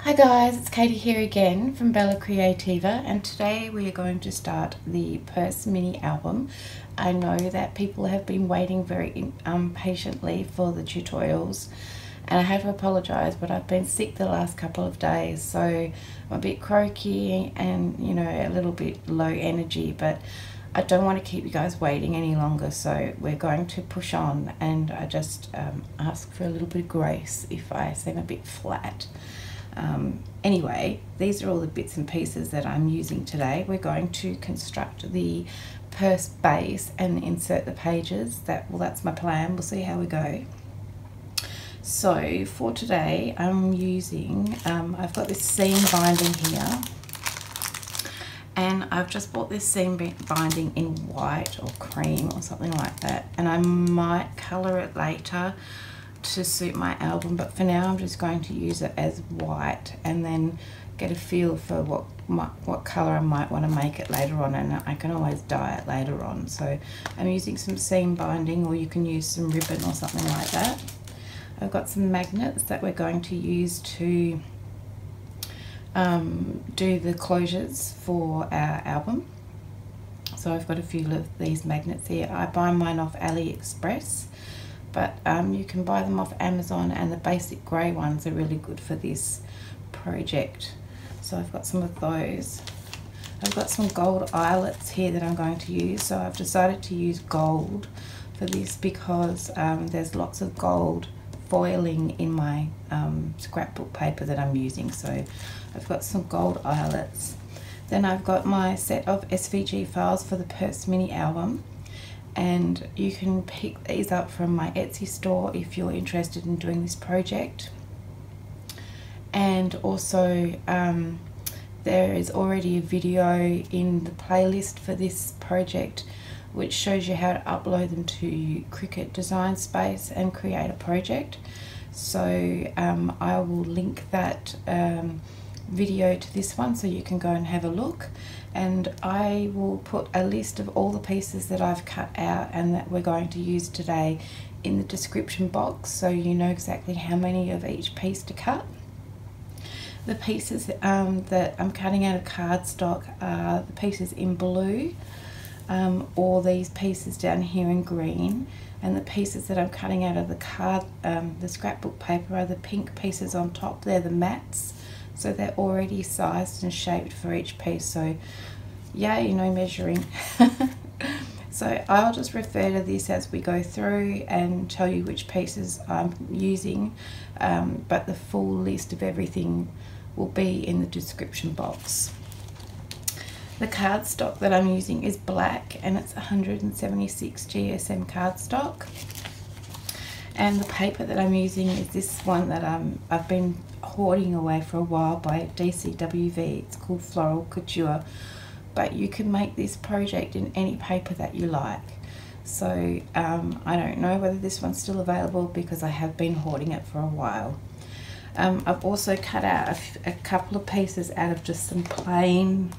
Hi guys, it's Katie here again from Creativa, and today we are going to start the Purse Mini Album. I know that people have been waiting very patiently for the tutorials, and I have to apologise, but I've been sick the last couple of days, so I'm a bit croaky and a little bit low energy, but I don't want to keep you guys waiting any longer, so we're going to push on, and I just ask for a little bit of grace if I seem a bit flat. Anyway, these are all the bits and pieces that I'm using today. We're going to construct the purse base and insert the pages. That's my plan. We'll see how we go. So for today I'm using, I've got this seam binding here, and I've just bought this seam binding in white or cream or something like that, and I might colour it later to suit my album, but for now I'm just going to use it as white and then get a feel for what colour I might want to make it later on, and I can always dye it later on. So I'm using some seam binding, or you can use some ribbon or something like that. I've got some magnets that we're going to use to do the closures for our album. So I've got a few of these magnets here. I buy mine off AliExpress, but you can buy them off Amazon, and the basic grey ones are really good for this project. So I've got some of those. I've got some gold eyelets here that I'm going to use. So I've decided to use gold for this because there's lots of gold foiling in my scrapbook paper that I'm using. So I've got some gold eyelets. Then I've got my set of SVG files for the Purse Mini Album. And you can pick these up from my Etsy store if you're interested in doing this project. And also there is already a video in the playlist for this project which shows you how to upload them to Cricut Design Space and create a project. So I will link that video to this one so you can go and have a look, and I will put a list of all the pieces that I've cut out and that we're going to use today in the description box, so you know exactly how many of each piece to cut. The pieces that I'm cutting out of cardstock are the pieces in blue, or these pieces down here in green, and the pieces that I'm cutting out of the scrapbook paper are the pink pieces on top. They're the mats. So they're already sized and shaped for each piece. So yeah, measuring. So I'll just refer to this as we go through and tell you which pieces I'm using, but the full list of everything will be in the description box. The cardstock that I'm using is black, and it's 176 GSM cardstock. And the paper that I'm using is this one that I've been hoarding away for a while by DCWV. It's called Floral Couture, but you can make this project in any paper that you like. So I don't know whether this one's still available because I have been hoarding it for a while. I've also cut out a couple of pieces out of just some plain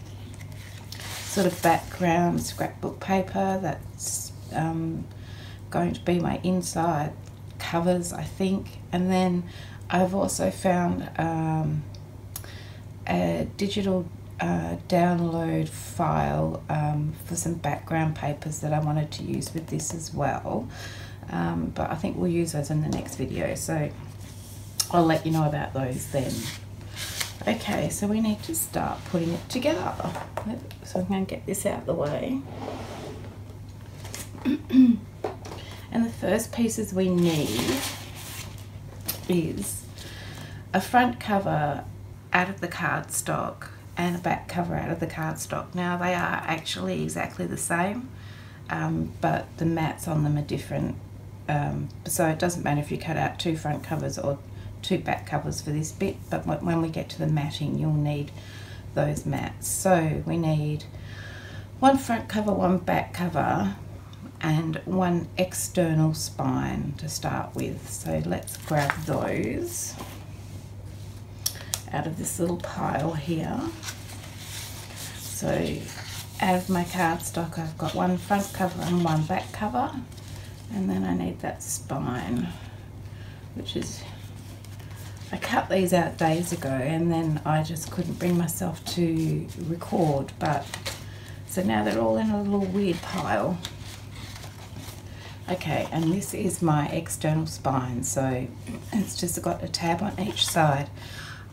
sort of background scrapbook paper that's going to be my inside covers, I think. And then I've also found a digital download file for some background papers that I wanted to use with this as well, but I think we'll use those in the next video, so I'll let you know about those then. Okay, so we need to start putting it together, so I'm going to get this out of the way. And the first pieces we need is a front cover out of the cardstock and a back cover out of the cardstock. Now they are actually exactly the same, but the mats on them are different, so it doesn't matter if you cut out two front covers or two back covers for this bit, but when we get to the matting you'll need those mats. So we need one front cover, one back cover, and one external spine to start with. So let's grab those out of this little pile here. So out of my cardstock I've got one front cover and one back cover, and then I need that spine, which is I cut these out days ago and then I just couldn't bring myself to record, but so now they're all in a little weird pile. Okay, and this is my external spine, so it's just got a tab on each side.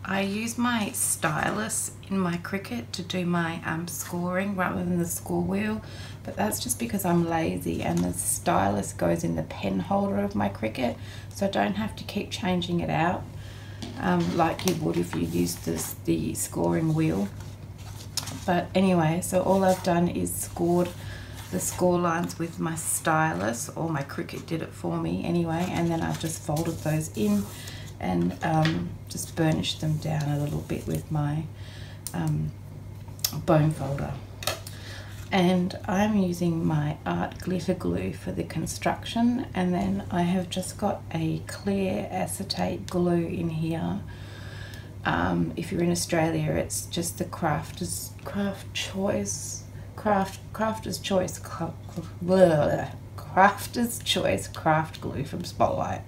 I use my stylus in my Cricut to do my scoring rather than the score wheel, but that's just because I'm lazy, and the stylus goes in the pen holder of my Cricut, so I don't have to keep changing it out like you would if you used the scoring wheel. But anyway, so all I've done is scored the score lines with my stylus, or my Cricut did it for me anyway, and then I've just folded those in and just burnished them down a little bit with my bone folder. And I'm using my art glitter glue for the construction, and then I have just got a clear acetate glue in here. If you're in Australia, it's just the Crafter's Choice craft glue from Spotlight.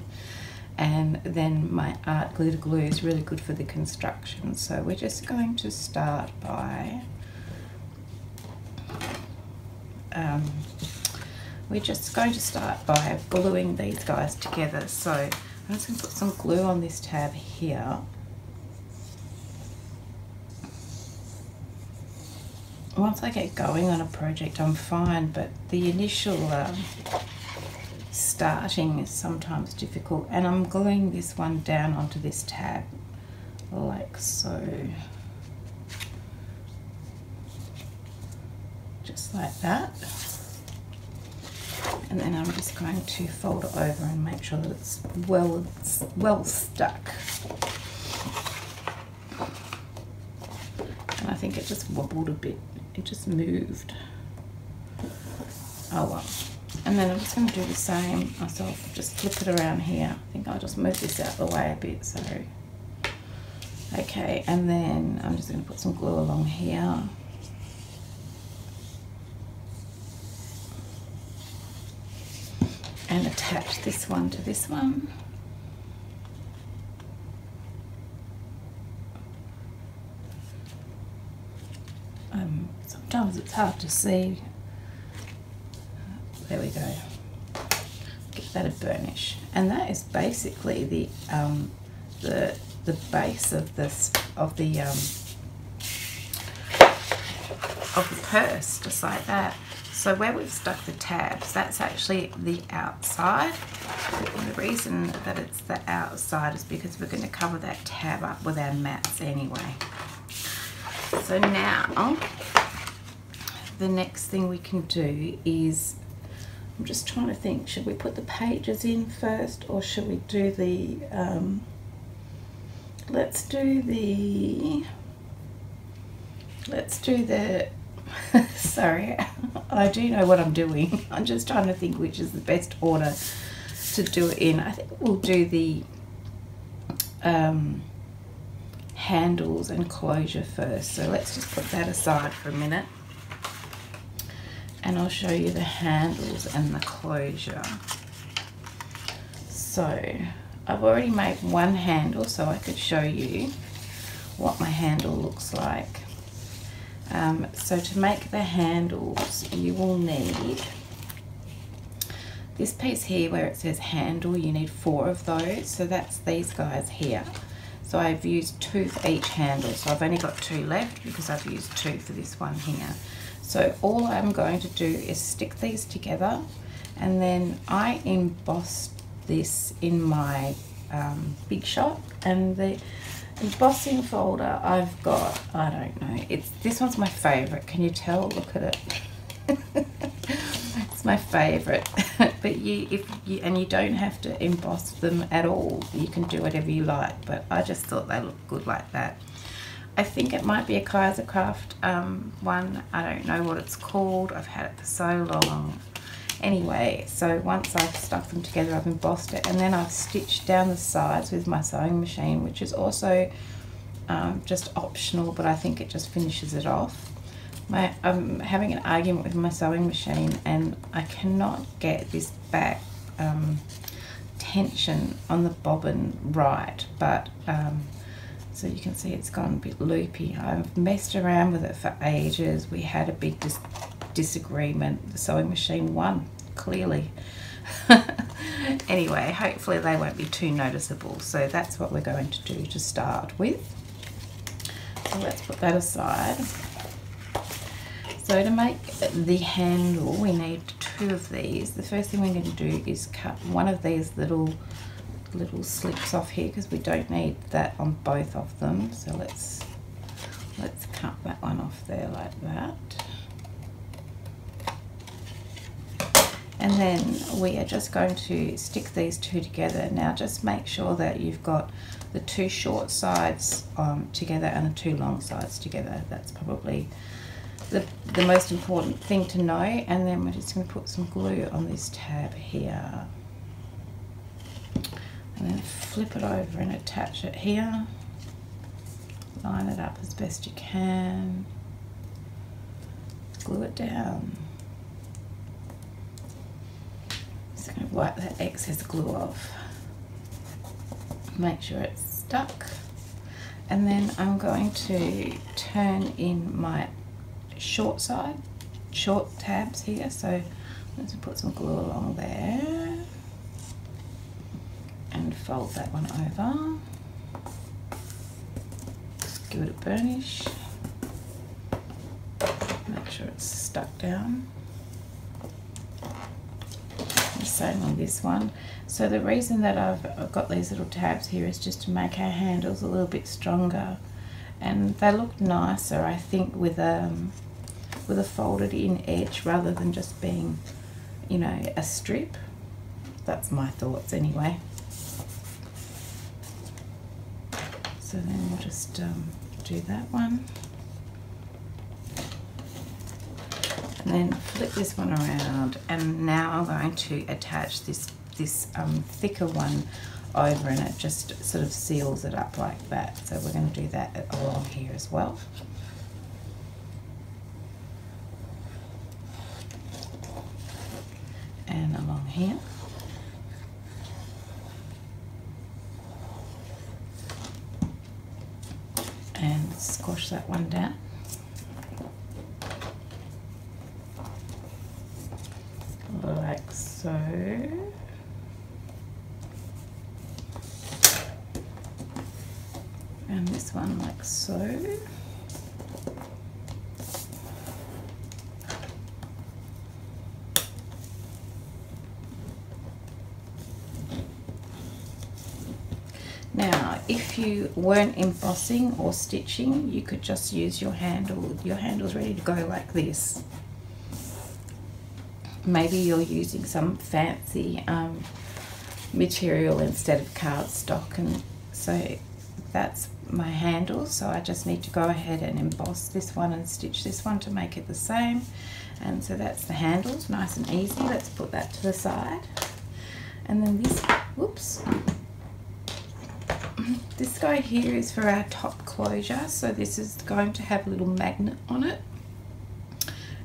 And then my art glitter glue is really good for the construction. So we're just going to start by gluing these guys together. So I'm just going to put some glue on this tab here. Once I get going on a project, I'm fine, but the initial starting is sometimes difficult, and I'm gluing this one down onto this tab like so, just like that, and then I'm just going to fold it over and make sure that it's well stuck. And I think it just wobbled a bit, it just moved. Oh well. And then I'm just going to do the same myself, just flip it around here. I think I'll just move this out of the way a bit, so. Okay, and then I'm just going to put some glue along here. And attach this one to this one. Sometimes it's hard to see. There we go. Get that a burnish, and that is basically the base of the purse, just like that. So where we've stuck the tabs, that's actually the outside. And the reason that it's the outside is because we're going to cover that tab up with our mats anyway. So now the next thing we can do is, I'm just trying to think, should we put the pages in first, or should we do the, let's do the, sorry, I do know what I'm doing. I'm just trying to think which is the best order to do it in. I think we'll do the handles and closure first. So let's just put that aside for a minute, and I'll show you the handles and the closure. So I've already made one handle, so I could show you what my handle looks like. So to make the handles, you will need this piece here where it says handle. You need 4 of those, so that's these guys here. So I've used 2 for each handle, so I've only got 2 left because I've used 2 for this one here. So all I'm going to do is stick these together, and then I embossed this in my Big Shot, and the embossing folder I've got, I don't know, this one's my favourite. Can you tell? Look at it. It's my favourite. But you don't have to emboss them at all. You can do whatever you like, but I just thought they looked good like that. I think it might be a Craft one. I don't know what it's called. I've had it for so long. Anyway, so once I've stuck them together, I've embossed it, and then I've stitched down the sides with my sewing machine, which is also just optional, but I think it just finishes it off. I'm having an argument with my sewing machine, and I cannot get this back tension on the bobbin right, but so you can see it's gone a bit loopy. I've messed around with it for ages. We had a big disagreement. The sewing machine won, clearly. Anyway, hopefully they won't be too noticeable. So that's what we're going to do to start with. So let's put that aside. So to make the handle, we need 2 of these. The first thing we need to do is cut one of these little slips off here, because we don't need that on both of them. So let's cut that one off there like that. And then we are just going to stick these 2 together. Now just make sure that you've got the 2 short sides together and the 2 long sides together. That's probably the most important thing to know. And then we're just going to put some glue on this tab here. And then flip it over and attach it here. Line it up as best you can. Glue it down. Just going to wipe that excess glue off. Make sure it's stuck. And then I'm going to turn in my short tabs here. So let's put some glue along there. And fold that one over. Just give it a burnish. Make sure it's stuck down. The same on this one. So the reason that I've got these little tabs here is just to make our handles a little bit stronger, and they look nicer, I think, with a folded in edge rather than just being, you know, a strip. That's my thoughts anyway. So then we'll just do that one. And then flip this one around, and now I'm going to attach this thicker one over, and it just sort of seals it up like that. So we're going to do that along here as well. And along here. And squash that one down. Like so. And this one like so. Now, if you weren't embossing or stitching, you could just use your handle. Your handle's ready to go like this. Maybe you're using some fancy material instead of cardstock, and so that's my handle. So I just need to go ahead and emboss this one and stitch this one to make it the same. And so that's the handles, nice and easy. Let's put that to the side. And then this, whoops, this guy here is for our top closure. So this is going to have a little magnet on it,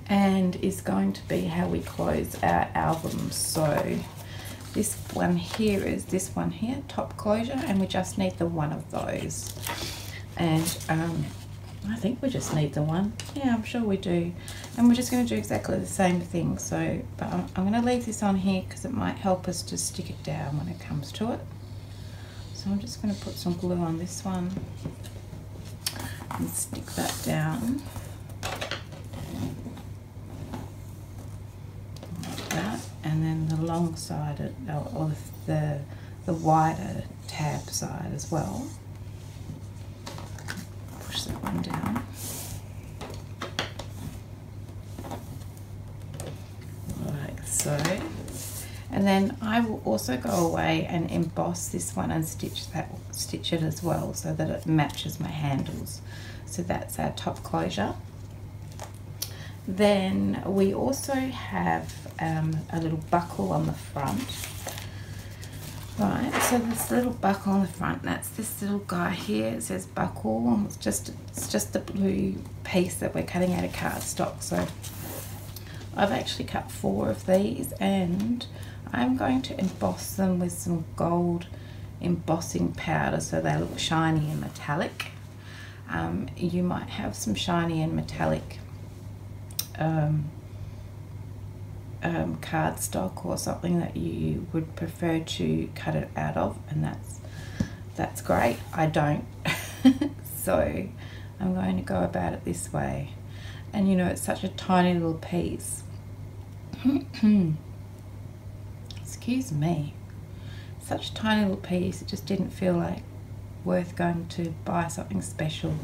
and is going to be how we close our album. So this one here is this one here, top closure, and we just need the one of those. And I think we just need the one. Yeah, I'm sure we do. And we're just going to do exactly the same thing. So, but I'm going to leave this on here because it might help us to stick it down when it comes to it. So I'm just going to put some glue on this one and stick that down. And then the long side, or the wider tab side as well. Push that one down. Like so. And then I will also go away and emboss this one and stitch it as well, so that it matches my handles. So that's our top closure. Then we also have a little buckle on the front. Right, so this little buckle on the front, that's this little guy here. It says buckle, and it's just the blue piece that we're cutting out of cardstock. So I've actually cut 4 of these, and I'm going to emboss them with some gold embossing powder so they look shiny and metallic. You might have some shiny and metallic cardstock or something that you would prefer to cut it out of, and that's great. I don't. So I'm going to go about it this way. And you know, it's such a tiny little piece. Excuse me. Such a tiny little piece, it just didn't feel like worth going to buy something special.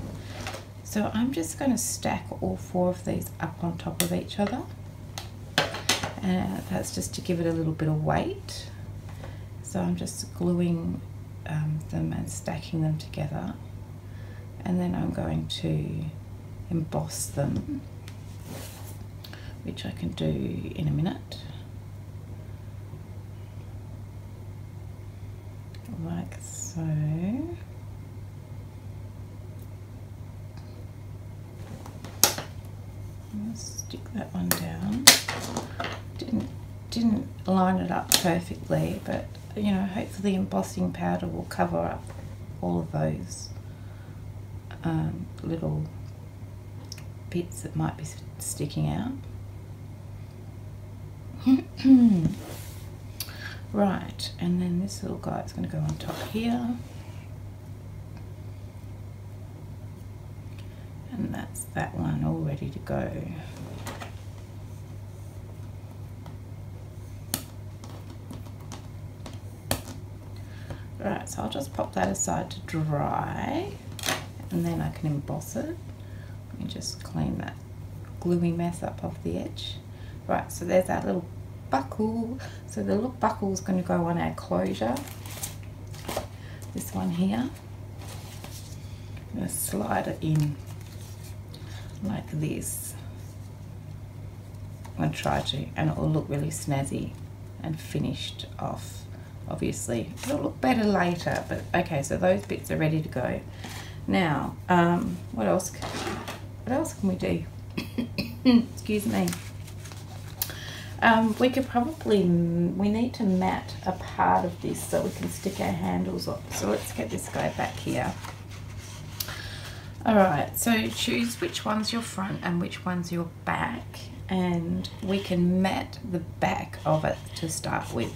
So I'm just going to stack all 4 of these up on top of each other. And that's just to give it a little bit of weight. So I'm just gluing them and stacking them together. And then I'm going to emboss them, which I can do in a minute. Like so. I'm going to stick that one down. Didn't line it up perfectly, but you know, hopefully the embossing powder will cover up all of those little bits that might be sticking out. Right, and then this little guy is going to go on top here. And that's that one all ready to go. Right, so I'll just pop that aside to dry, and then I can emboss it. Let me just clean that gluey mess up off the edge. Right, so there's that little buckle. So the little buckle is going to go on our closure. This one here. I'm going to slide it in like this. I'm going to try to, and it will look really snazzy and finished off. Obviously, it'll look better later, but okay, so those bits are ready to go. Now, what else can we do? Excuse me. We could probably, we need to mat a part of this so we can stick our handles on. So let's get this guy back here. Alright, so choose which one's your front and which one's your back, and we can mat the back of it to start with.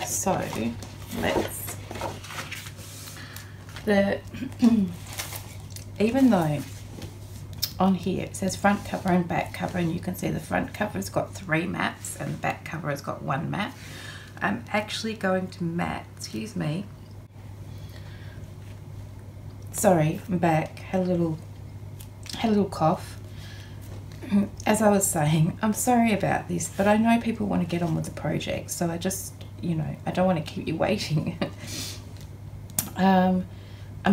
So let's, even though on here it says front cover and back cover, and you can see the front cover has got 3 mats and the back cover has got 1 mat, I'm actually going to mat, excuse me, sorry, I'm back, had a little cough. As I was saying, I'm sorry about this, but I know people want to get on with the project, so I just, you know, I don't want to keep you waiting. I'm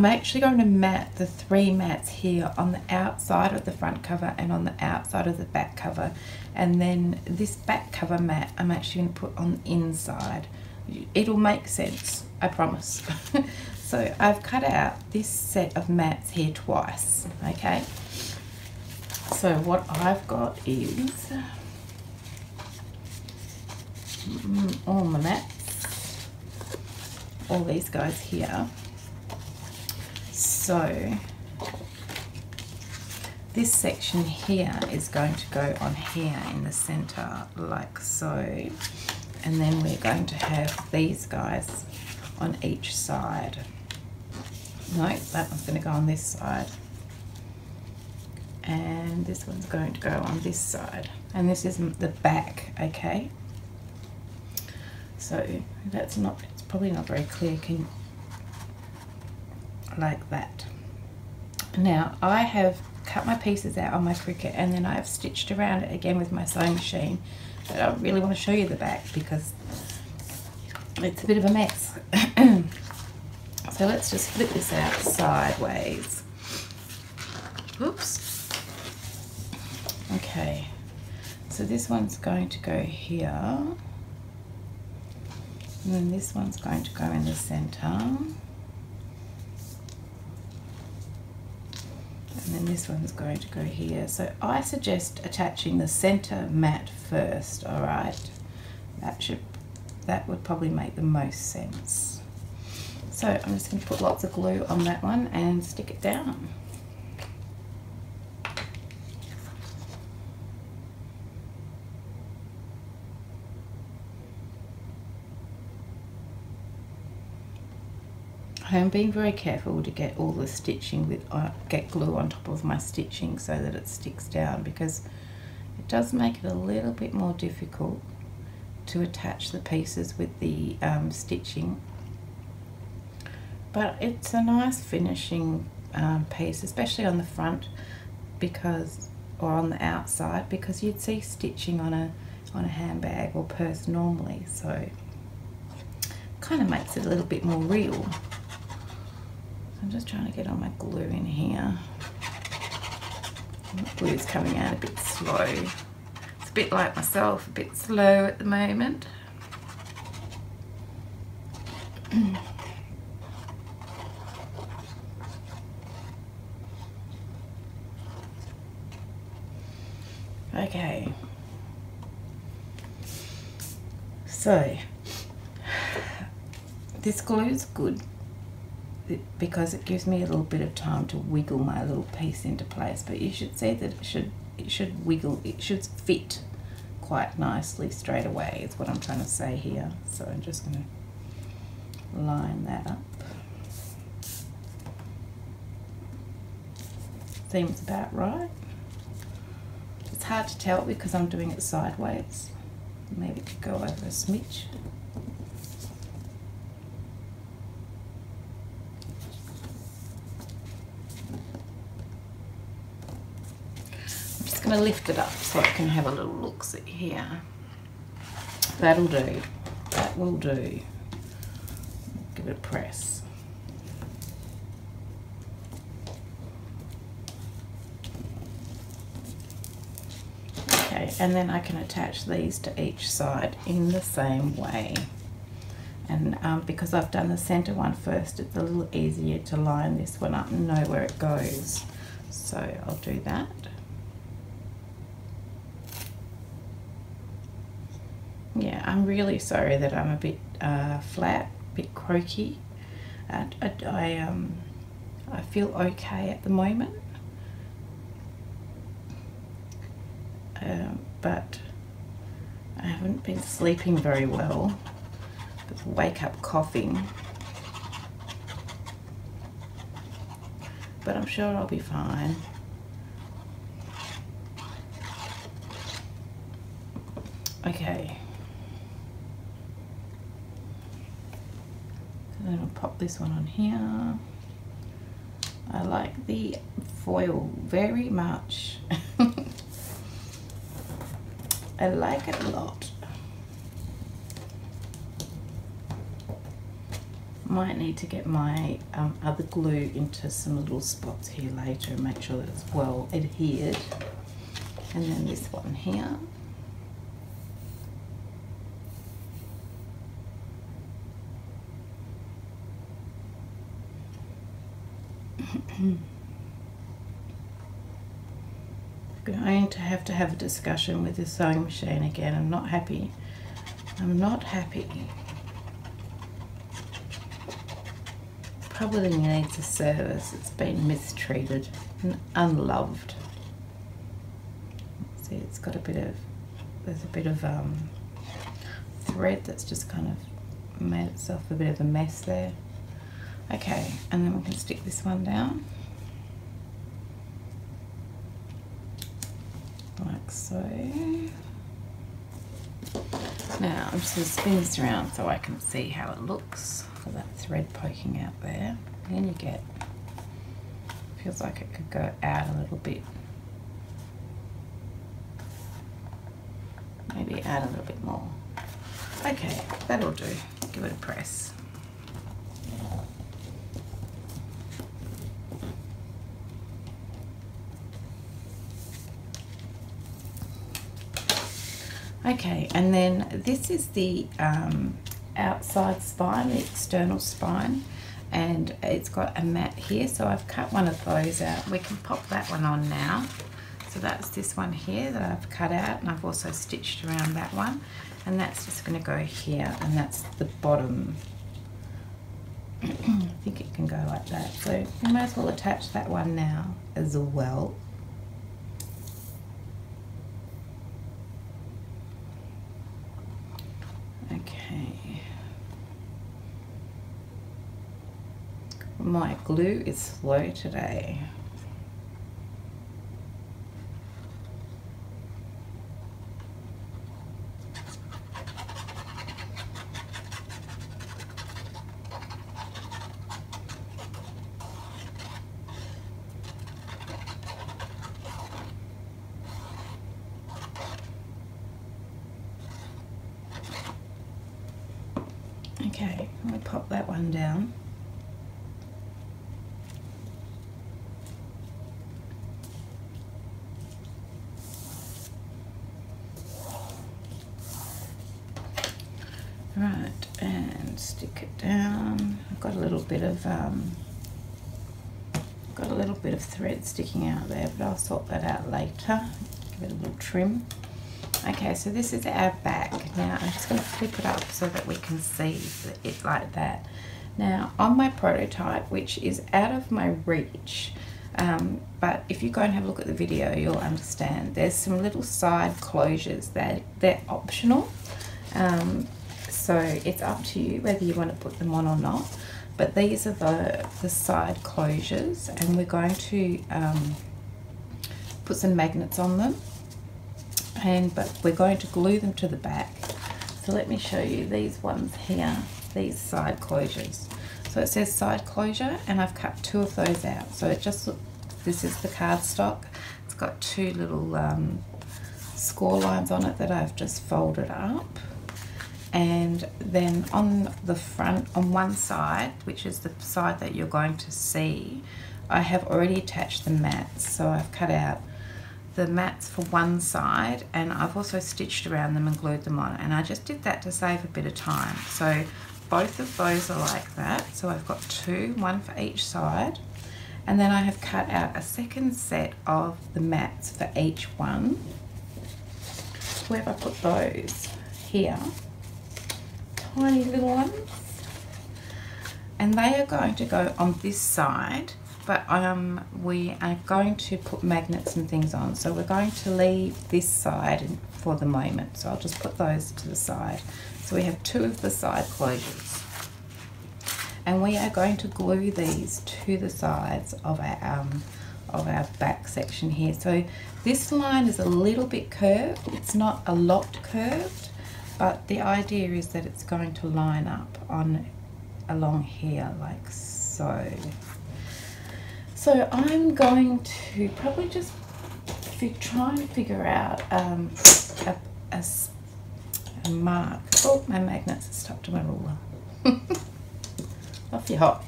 actually going to mat the 3 mats here on the outside of the front cover and on the outside of the back cover, and then this back cover mat I'm actually going to put on the inside. It'll make sense, I promise. So I've cut out this set of mats here twice, okay? So what I've got is all my mats, all these guys here. So this section here is going to go on here in the center like so, and then we're going to have these guys on each side. No, that one's going to go on this side. And this one's going to go on this side, and this is the back, okay? So that's not, it's probably not very clear, can, like that. Now I have cut my pieces out on my Cricut, and then I have stitched around it again with my sewing machine, but I really want to show you the back because it's a bit of a mess. So let's just flip this out sideways. Oops. Okay, so this one's going to go here, and then this one's going to go in the center, and And then this one's going to go here. So I suggest attaching the center mat first, all right? That would probably make the most sense. So I'm just going to put lots of glue on that one and stick it down. I'm being very careful to get all the stitching get glue on top of my stitching so that it sticks down, because it does make it a little bit more difficult to attach the pieces with the stitching. But it's a nice finishing piece, especially on the front, or on the outside, because you'd see stitching on a handbag or purse normally, so it kind of makes it a little bit more real. I'm just trying to get all my glue in here. The glue's coming out a bit slow. It's a bit like myself, a bit slow at the moment. Okay. So, this glue is good because it gives me a little bit of time to wiggle my little piece into place, but you should see that it should wiggle, it should fit quite nicely straight away is what I'm trying to say here. So I'm just going to line that up. Seems about right. It's hard to tell because I'm doing it sideways. Maybe to go over a smidge. I'm going to lift it up so I can have a little look-see here. That'll do. That will do. Give it a press. Okay, and then I can attach these to each side in the same way. And because I've done the center one first, it's a little easier to line this one up and know where it goes. So I'll do that. Yeah, I'm really sorry that I'm a bit flat, a bit croaky. I feel okay at the moment, but I haven't been sleeping very well. I wake up coughing, but I'm sure I'll be fine. Okay. And then I'll pop this one on here. I like the foil very much. I like it a lot. Might need to get my other glue into some little spots here later and make sure that it's well adhered. And then this one here. Going to have a discussion with the sewing machine again. I'm not happy. I'm not happy. Probably needs a service. It's been mistreated and unloved. See, it's got a bit of, there's a bit of thread that's just kind of made itself a bit of a mess there. Okay, and then we can stick this one down. Like so. Now I'm just going to spin this around so I can see how it looks. Got that thread poking out there. And you get, feels like it could go out a little bit. Maybe add a little bit more. Okay, that'll do. Give it a press. Okay, and then this is the outside spine, the external spine. and it's got a mat here, so I've cut one of those out. We can pop that one on now. So that's this one here that I've cut out, and I've also stitched around that one, and that's just going to go here, and that's the bottom. I think it can go like that, so we might as well attach that one now as well. Okay. My glue is slow today. Okay, I'm going to pop that one down. Right, and stick it down. I've got a little bit of thread sticking out there, but I'll sort that out later. Give it a little trim. Okay, so this is our back. Now I'm just going to flip it up so that we can see it like that. Now on my prototype, which is out of my reach, but if you go and have a look at the video, you'll understand. There's some little side closures that they're optional. So it's up to you whether you want to put them on or not. But these are the side closures, and we're going to put some magnets on them. But we're going to glue them to the back. So let me show you these ones here, these side closures. So it says side closure, and I've cut two of those out. So it just, this is the cardstock. It's got two little score lines on it that I've just folded up. And then on the front, on one side, which is the side that you're going to see, I have already attached the mats. So I've cut out the mats for one side, and I've also stitched around them and glued them on, and I just did that to save a bit of time. So both of those are like that. So I've got two, one for each side, and then I have cut out a second set of the mats for each one. Where have I put those? Here. Tiny little ones, and they are going to go on this side, but we are going to put magnets and things on, so we're going to leave this side for the moment. So I'll just put those to the side. So we have two of the side closures, and we are going to glue these to the sides of our back section here. So this line is a little bit curved, it's not a lot curved, but the idea is that it's going to line up along here like so. So I'm going to probably just try and figure out a mark. Oh, my magnets are stuck to my ruler. Off you hop.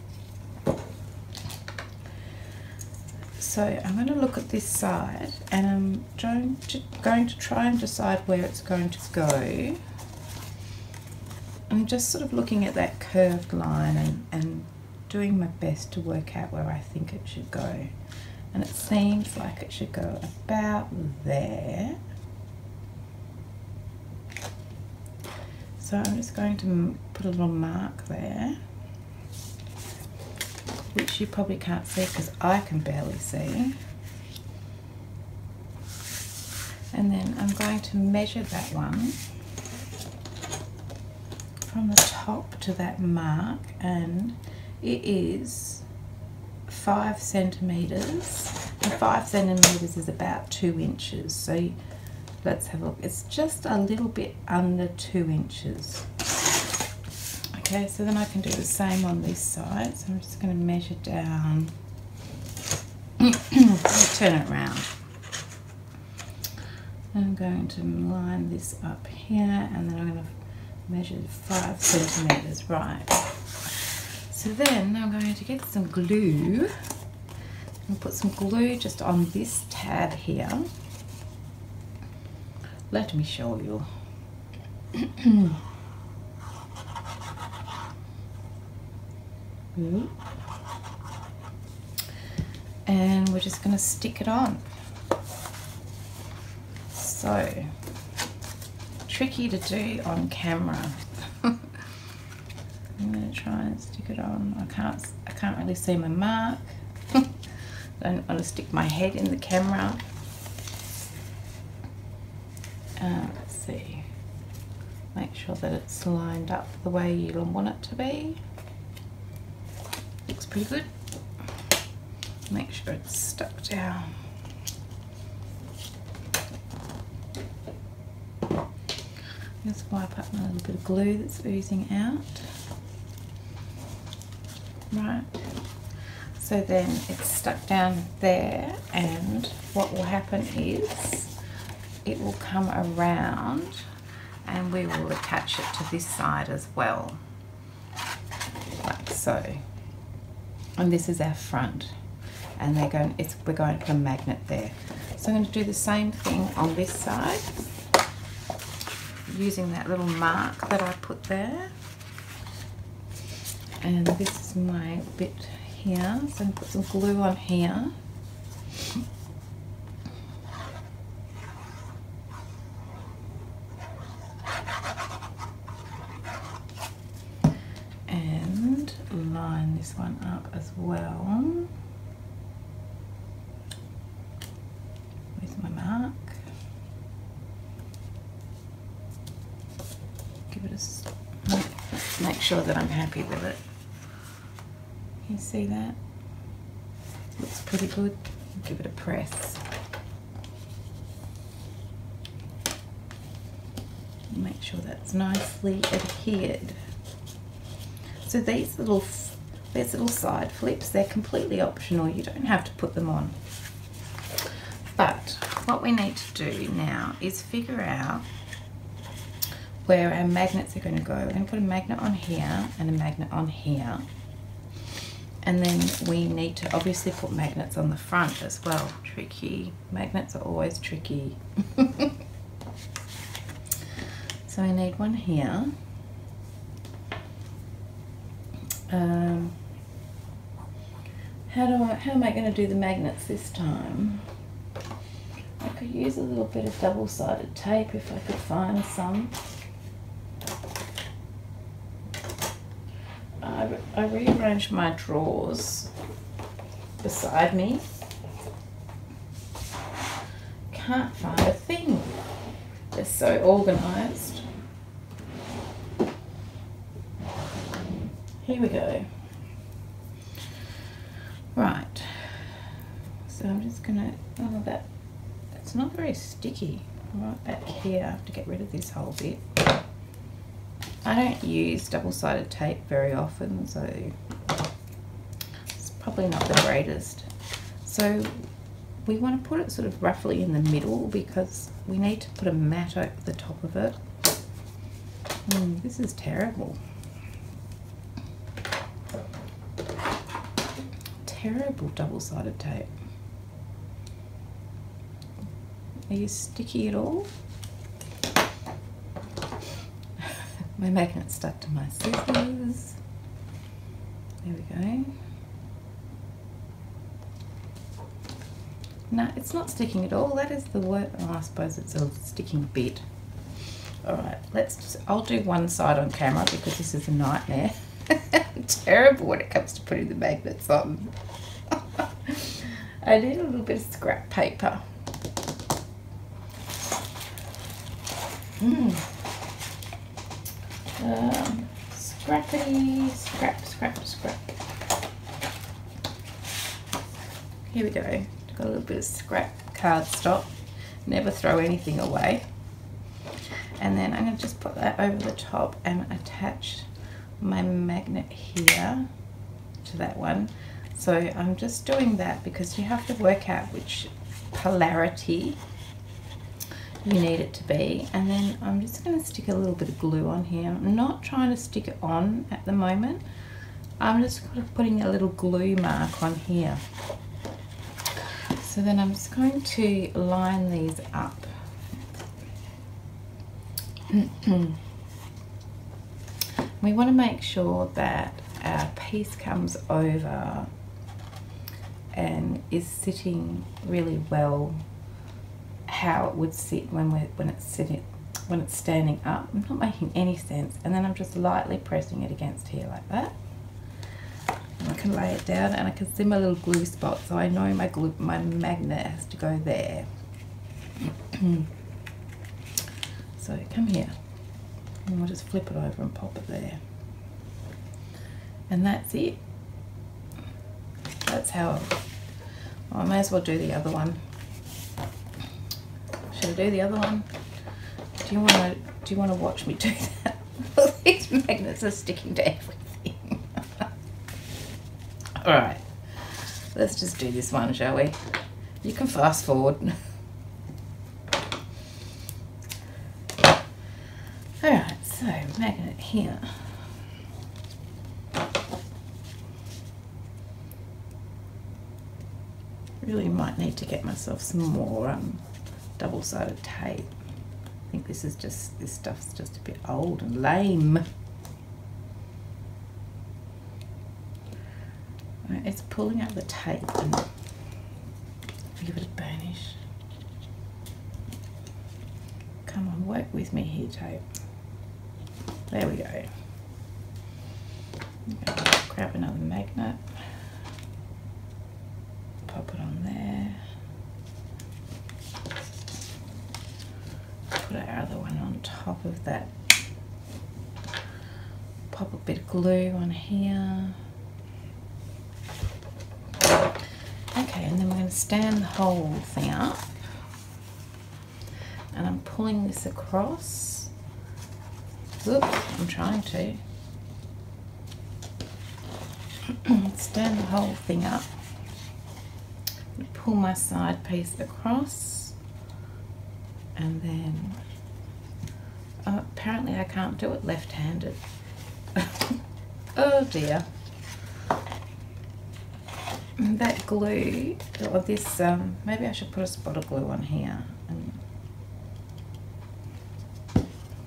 So I'm going to look at this side, and I'm going to try and decide where it's going to go. I'm just sort of looking at that curved line and doing my best to work out where I think it should go. And it seems like it should go about there. So I'm just going to put a little mark there, which you probably can't see because I can barely see. And then I'm going to measure that one from the top to that mark, and it is 5 centimeters, and 5 centimeters is about 2 inches. So let's have a look. It's just a little bit under 2 inches. Okay, so then I can do the same on this side. So I'm just going to measure down. Turn it around. I'm going to line this up here, and then I'm going to measure 5 centimeters, right. So then I'm going to get some glue and put some glue just on this tab here. Let me show you. And we're just going to stick it on. So tricky to do on camera. I'm going to try and stick it on. I can't really see my mark. Don't want to stick my head in the camera. Let's see. Make sure that it's lined up the way you want it to be. Looks pretty good. Make sure it's stuck down. Just wipe up my little bit of glue that's oozing out. Right. So then it's stuck down there, and what will happen is it will come around and we will attach it to this side as well, like so. And this is our front, and we're going to put a magnet there. So I'm going to do the same thing on this side, using that little mark that I put there. And this is my bit here, so I'm going to put some glue on here. And line this one up as well with my mark. Give it a, make sure that I'm happy with it. You see that? Looks pretty good. Give it a press. Make sure that's nicely adhered. So these little side flips, they're completely optional. You don't have to put them on. But what we need to do now is figure out where our magnets are going to go. We're going to put a magnet on here and a magnet on here. And then we need to obviously put magnets on the front as well. Tricky. Magnets are always tricky. So I need one here. How am I going to do the magnets this time? I could use a little bit of double-sided tape if I could find some. I rearranged my drawers beside me. Can't find a thing. They're so organised. Here we go. Right. So I'm just gonna, it's not very sticky. Right back here, I have to get rid of this whole bit. I don't use double-sided tape very often, so it's probably not the greatest. So we want to put it sort of roughly in the middle because we need to put a mat over the top of it. This is terrible. Terrible double-sided tape. Are you sticky at all? My magnet's stuck to my scissors. There we go. No, it's not sticking at all. That is the word. Oh, I suppose it's a sticking bit. All right, I'll do one side on camera because this is a nightmare. Terrible when it comes to putting the magnets on. I need a little bit of scrap paper. Scrappity, scrap. Here we go. Got a little bit of scrap cardstock. Never throw anything away. And then I'm going to just put that over the top and attach my magnet here to that one. So I'm just doing that because you have to work out which polarity you need it to be. And then I'm just going to stick a little bit of glue on here. I'm not trying to stick it on at the moment. I'm just putting a little glue mark on here. So then I'm just going to line these up. We want to make sure that our piece comes over and is sitting really well how it would sit when it's standing up. I'm not making any sense. And then I'm just lightly pressing it against here like that. And I can lay it down, and I can see my little glue spot, so I know my magnet has to go there. So come here, and we'll just flip it over and pop it there. And that's it. That's how I may as well do the other one. Should I do the other one? Do you want to watch me do that? These magnets are sticking to everything. All right, let's just do this one, shall we? You can fast forward. All right, so magnet here. Really might need to get myself some more double-sided tape. I think this stuff's just a bit old and lame. Right, it's pulling out the tape and give it a burnish. Come on, work with me here, tape. There we go. Grab another magnet. Pop it on there. Put our other one on top of that. Pop a bit of glue on here. Okay, and then we're going to stand the whole thing up. And I'm pulling this across. Whoops, I'm trying to. Stand the whole thing up. Pull my side piece across, and then apparently I can't do it left-handed. Oh dear. That glue, or this, maybe I should put a spot of glue on here and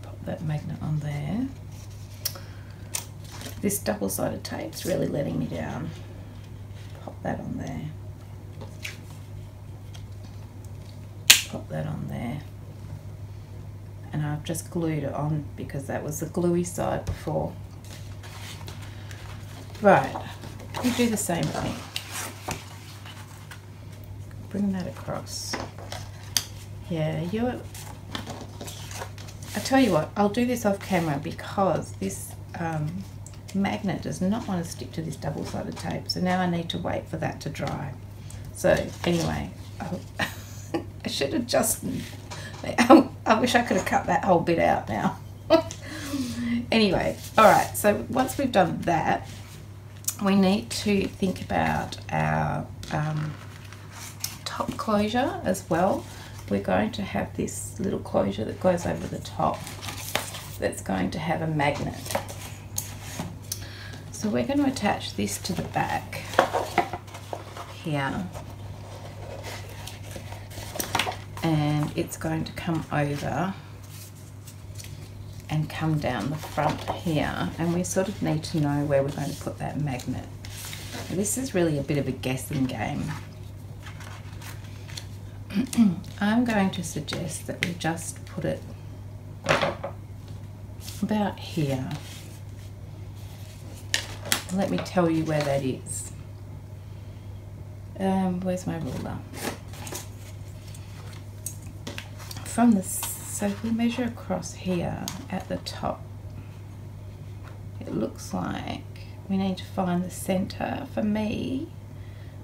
pop that magnet on there. This double-sided tape's really letting me down. Pop that on there. Pop that on there, and I've just glued it on because that was the gluey side before. Right, we do the same thing. Bring that across. Yeah, I tell you what, I'll do this off camera because this magnet does not want to stick to this double-sided tape, so now I need to wait for that to dry. So anyway, I should have just, I wish I could have cut that whole bit out now. Anyway, all right, so once we've done that, we need to think about our top closure as well. We're going to have this little closure that goes over the top that's going to have a magnet. So we're going to attach this to the back here. And it's going to come over and come down the front here, and we sort of need to know where we're going to put that magnet. This is really a bit of a guessing game. I'm going to suggest that we just put it about here. Let me tell you where that is. Where's my ruler? From the, so if we measure across here at the top, it looks like we need to find the center. For me,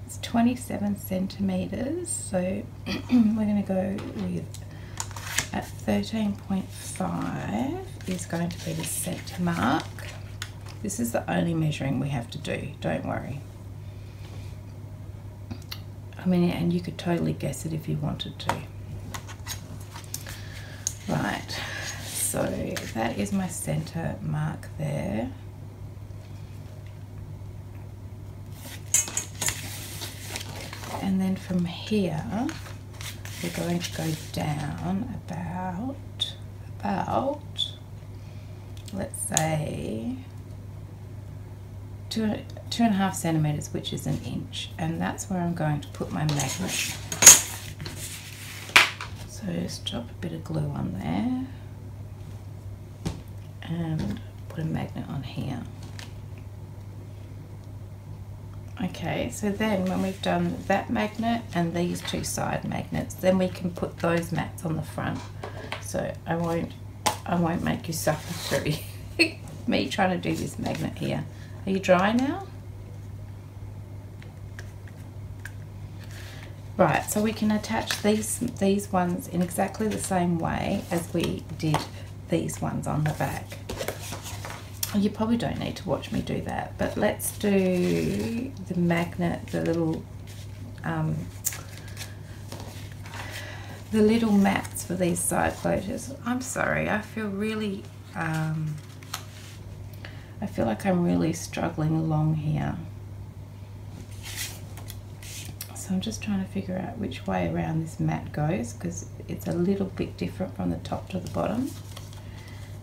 it's 27 centimeters, so we're going to go with at 13.5 is going to be the center mark. This is the only measuring we have to do, don't worry. I mean, and you could totally guess it if you wanted to. Right, so that is my center mark there. And then from here, we're going to go down about, let's say, 2.5 centimeters, which is 1 inch, and that's where I'm going to put my magnet. So just drop a bit of glue on there and put a magnet on here. Okay, so then when we've done that magnet and these 2 side magnets, then we can put those mats on the front. So I won't make you suffer through me trying to do this magnet here. Are you dry now? Right, so we can attach these ones in exactly the same way as we did these ones on the back. You probably don't need to watch me do that, but let's do the magnet, the little mats for these side closures. I'm sorry, I feel really, I feel like I'm really struggling along here. So I'm just trying to figure out which way around this mat goes, because it's a little bit different from the top to the bottom.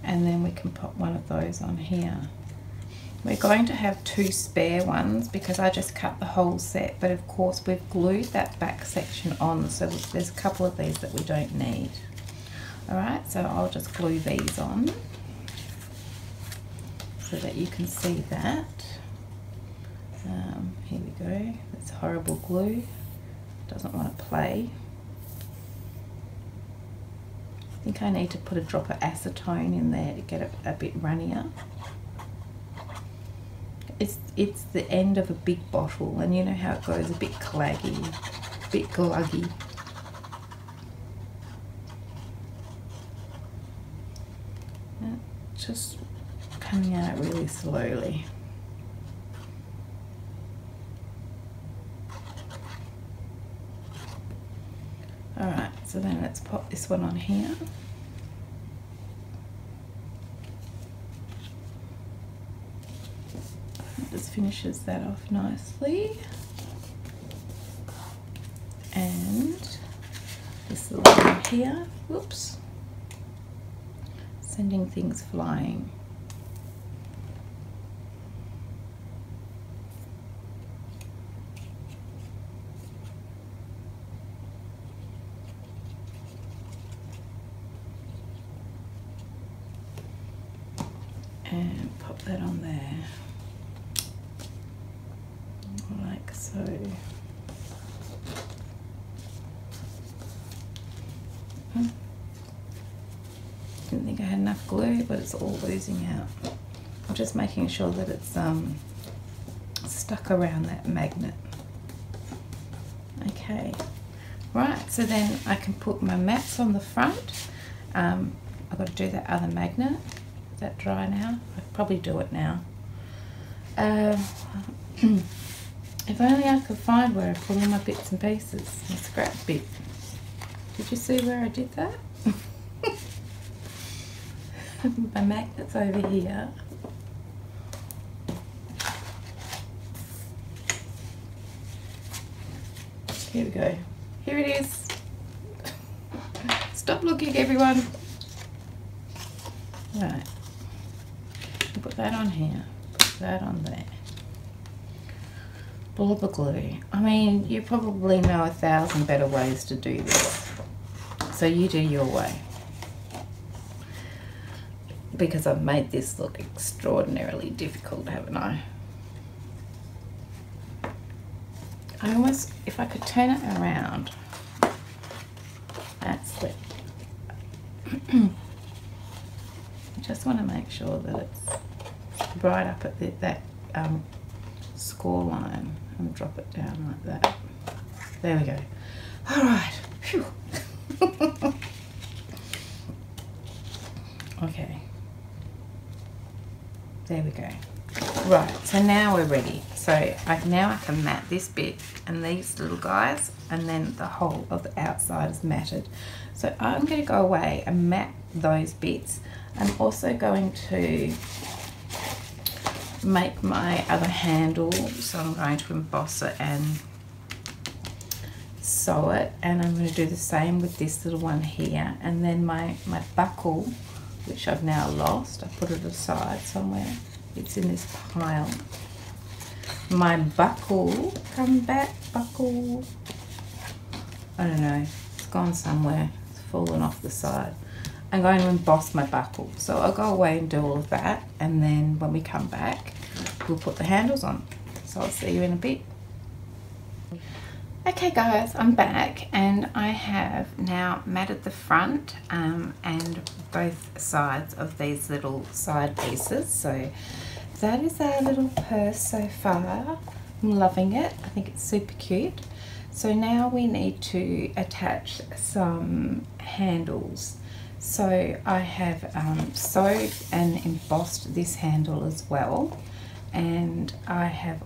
And then we can pop one of those on here. We're going to have 2 spare ones because I just cut the whole set, but of course we've glued that back section on, so there's a couple of these that we don't need. Alright, so I'll just glue these on so that you can see that. Here we go, that's horrible glue, doesn't want to play. I think I need to put a drop of acetone in there to get it a bit runnier. It's the end of a big bottle, and you know how it goes a bit claggy, a bit gluggy. Just coming out really slowly. Alright, so then let's pop this one on here. It just finishes that off nicely. And this little one here, whoops, sending things flying. And pop that on there, like so. Didn't think I had enough glue, but it's all oozing out. I'm just making sure that it's stuck around that magnet. Okay, right, so then I can put my mats on the front. I've got to do that other magnet. Is that dry now? I could probably do it now. If only I could find where I put all my bits and pieces. My scrap bit. Did you see where I did that? My magnet's over here. Here we go. Here it is. Stop looking, everyone. Right. Put that on here. Put that on there. Blob of glue. I mean, you probably know 1,000 better ways to do this. So you do your way. Because I've made this look extraordinarily difficult, haven't I? I almost, if I could turn it around, that's it. I just want to make sure that it's right up at that score line and drop it down like that. There we go. All right. Phew. Okay. There we go. Right, so now we're ready. So now I can mat this bit and these little guys, and then the whole of the outside is matted. So I'm going to go away and mat those bits. I'm also going to make my other handle, so I'm going to emboss it and sew it, and I'm going to do the same with this little one here. And then my buckle, which I've now lost, I put it aside somewhere. It's in this pile. my buckle come back. Buckle, I don't know, it's gone somewhere, it's fallen off the side. I'm going to emboss my buckle, so I'll go away and do all of that, and then when we come back we'll put the handles on. So I'll see you in a bit. Okay guys, I'm back, and I have now matted the front and both sides of these little side pieces. So that is our little purse so far. I'm loving it. I think it's super cute. So now we need to attach some handles. So I have sewed and embossed this handle as well, and I have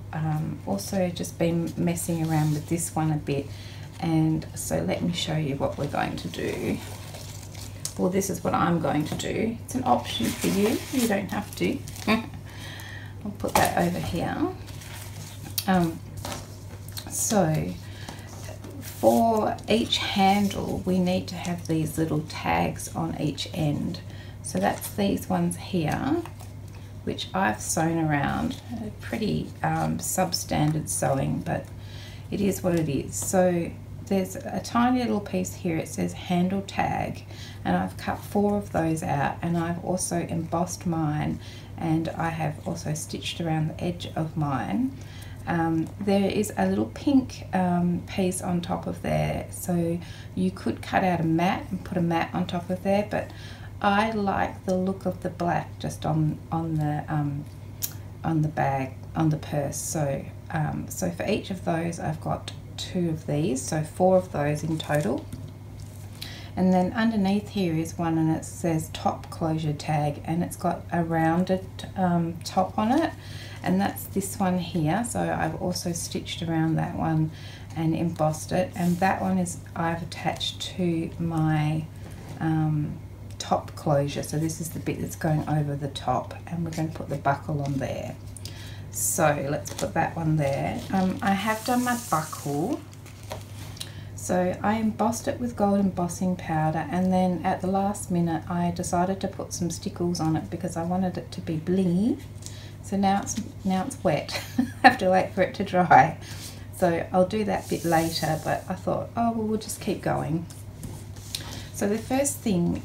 also just been messing around with this one a bit, and so let me show you what we're going to do. Well, this is what I'm going to do. It's an option for you, you don't have to. I'll put that over here. So for each handle we need to have these little tags on each end. So that's these ones here, which I've sewn around. Pretty substandard sewing, but it is what it is. So there's a tiny little piece here, it says handle tag, and I've cut 4 of those out, and I've also embossed mine, and I have also stitched around the edge of mine. There is a little pink piece on top of there, so you could cut out a mat and put a mat on top of there, but I like the look of the black just on the bag, on the purse. So so for each of those I've got 2 of these, so 4 of those in total. And then underneath here is one, and it says top closure tag, and it's got a rounded top on it, and that's this one here. So I've also stitched around that one and embossed it, and that one is I've attached to my top closure. So this is the bit that's going over the top, and we're going to put the buckle on there. So let's put that one there. I have done my buckle. So I embossed it with gold embossing powder, and then at the last minute I decided to put some stickles on it because I wanted it to be blingy. So now it's wet. I have to wait for it to dry. So I'll do that bit later, but I thought, oh well, we'll just keep going. So the first thing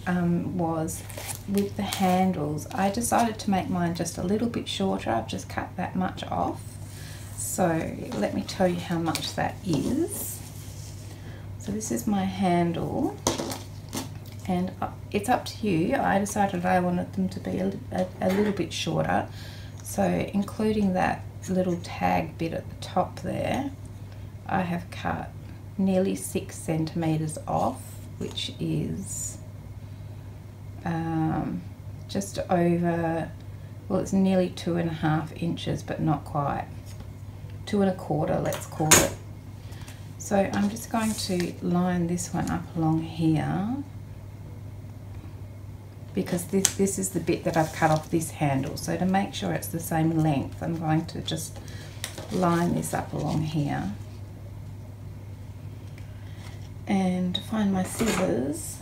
was with the handles. I decided to make mine just a little bit shorter. I've just cut that much off. So let me tell you how much that is. So this is my handle, and it's up to you. I decided I wanted them to be a little bit shorter. So including that little tag bit at the top there, I have cut nearly 6 centimeters off, which is just over, well, it's nearly 2.5 inches, but not quite. 2 1/4, let's call it. So I'm just going to line this one up along here, because this is the bit that I've cut off this handle. So to make sure it's the same length, I'm going to just line this up along here. And find my scissors.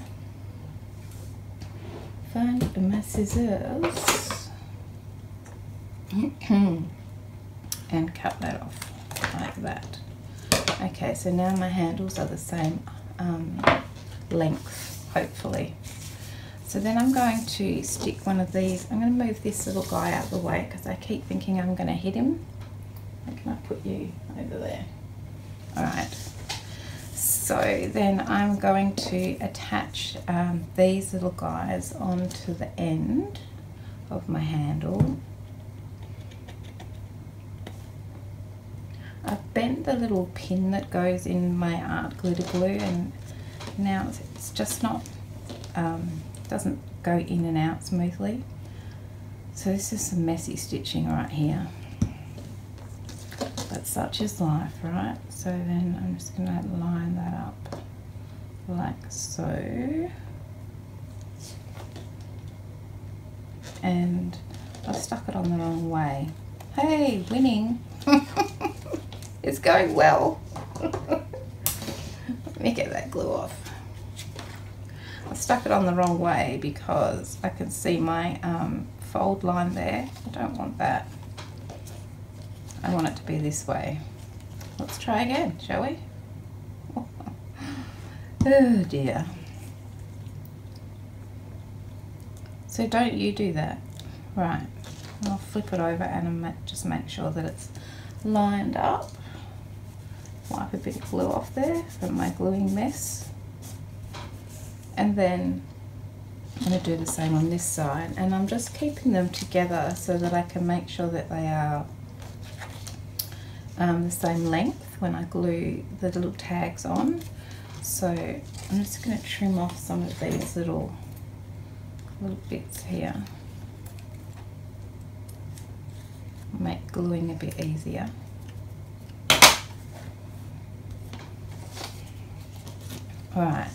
And cut that off like that. Okay, so now my handles are the same length, hopefully. So then I'm going to stick one of these. I'm going to move this little guy out of the way because I keep thinking I'm going to hit him. How can I put you over there? Alright. So then I'm going to attach these little guys onto the end of my handle. I've bent the little pin that goes in my art glitter glue, and now it's just not, doesn't go in and out smoothly. So this is some messy stitching right here. But such is life, right? So then I'm just going to line that up like so. And I stuck it on the wrong way. Hey, winning! It's going well. Let me get that glue off. I stuck it on the wrong way because I can see my fold line there. I don't want that. I want it to be this way. Let's try again, shall we? Oh dear. So don't you do that. Right, I'll flip it over and just make sure that it's lined up. Wipe a bit of glue off there from my gluing mess. And then I'm going to do the same on this side, and I'm just keeping them together so that I can make sure that they are the same length when I glue the little tags on. So I'm just going to trim off some of these little bits here. Make gluing a bit easier. Right,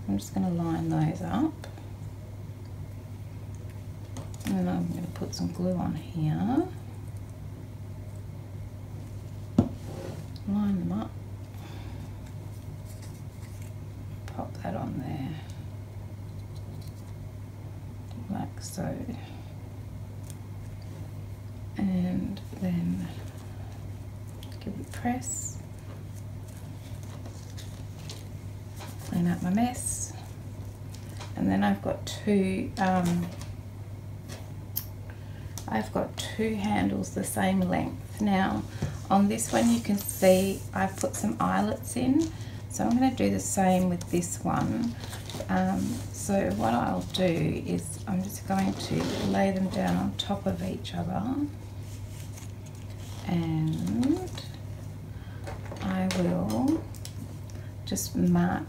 I'm just going to line those up, and then I'm going to put some glue on here, line them up, pop that on there, like so, and then give it a press. Clean up my mess, and then I've got two handles the same length. Now on this one you can see I've put some eyelets in, so I'm going to do the same with this one. So what I'll do is I'm just going to lay them down on top of each other, and I will just mark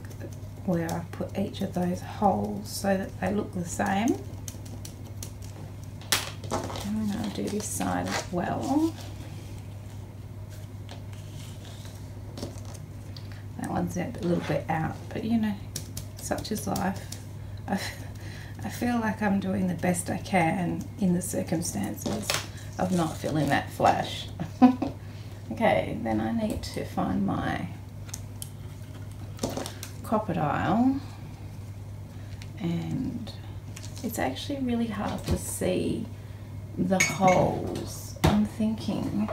where I put each of those holes so that they look the same. And then I'll do this side as well. That one's a little bit out, but you know, such is life. I feel like I'm doing the best I can in the circumstances of not feeling that flash. Okay, then I need to find my crocodile, and it's actually really hard to see the holes. I'm thinking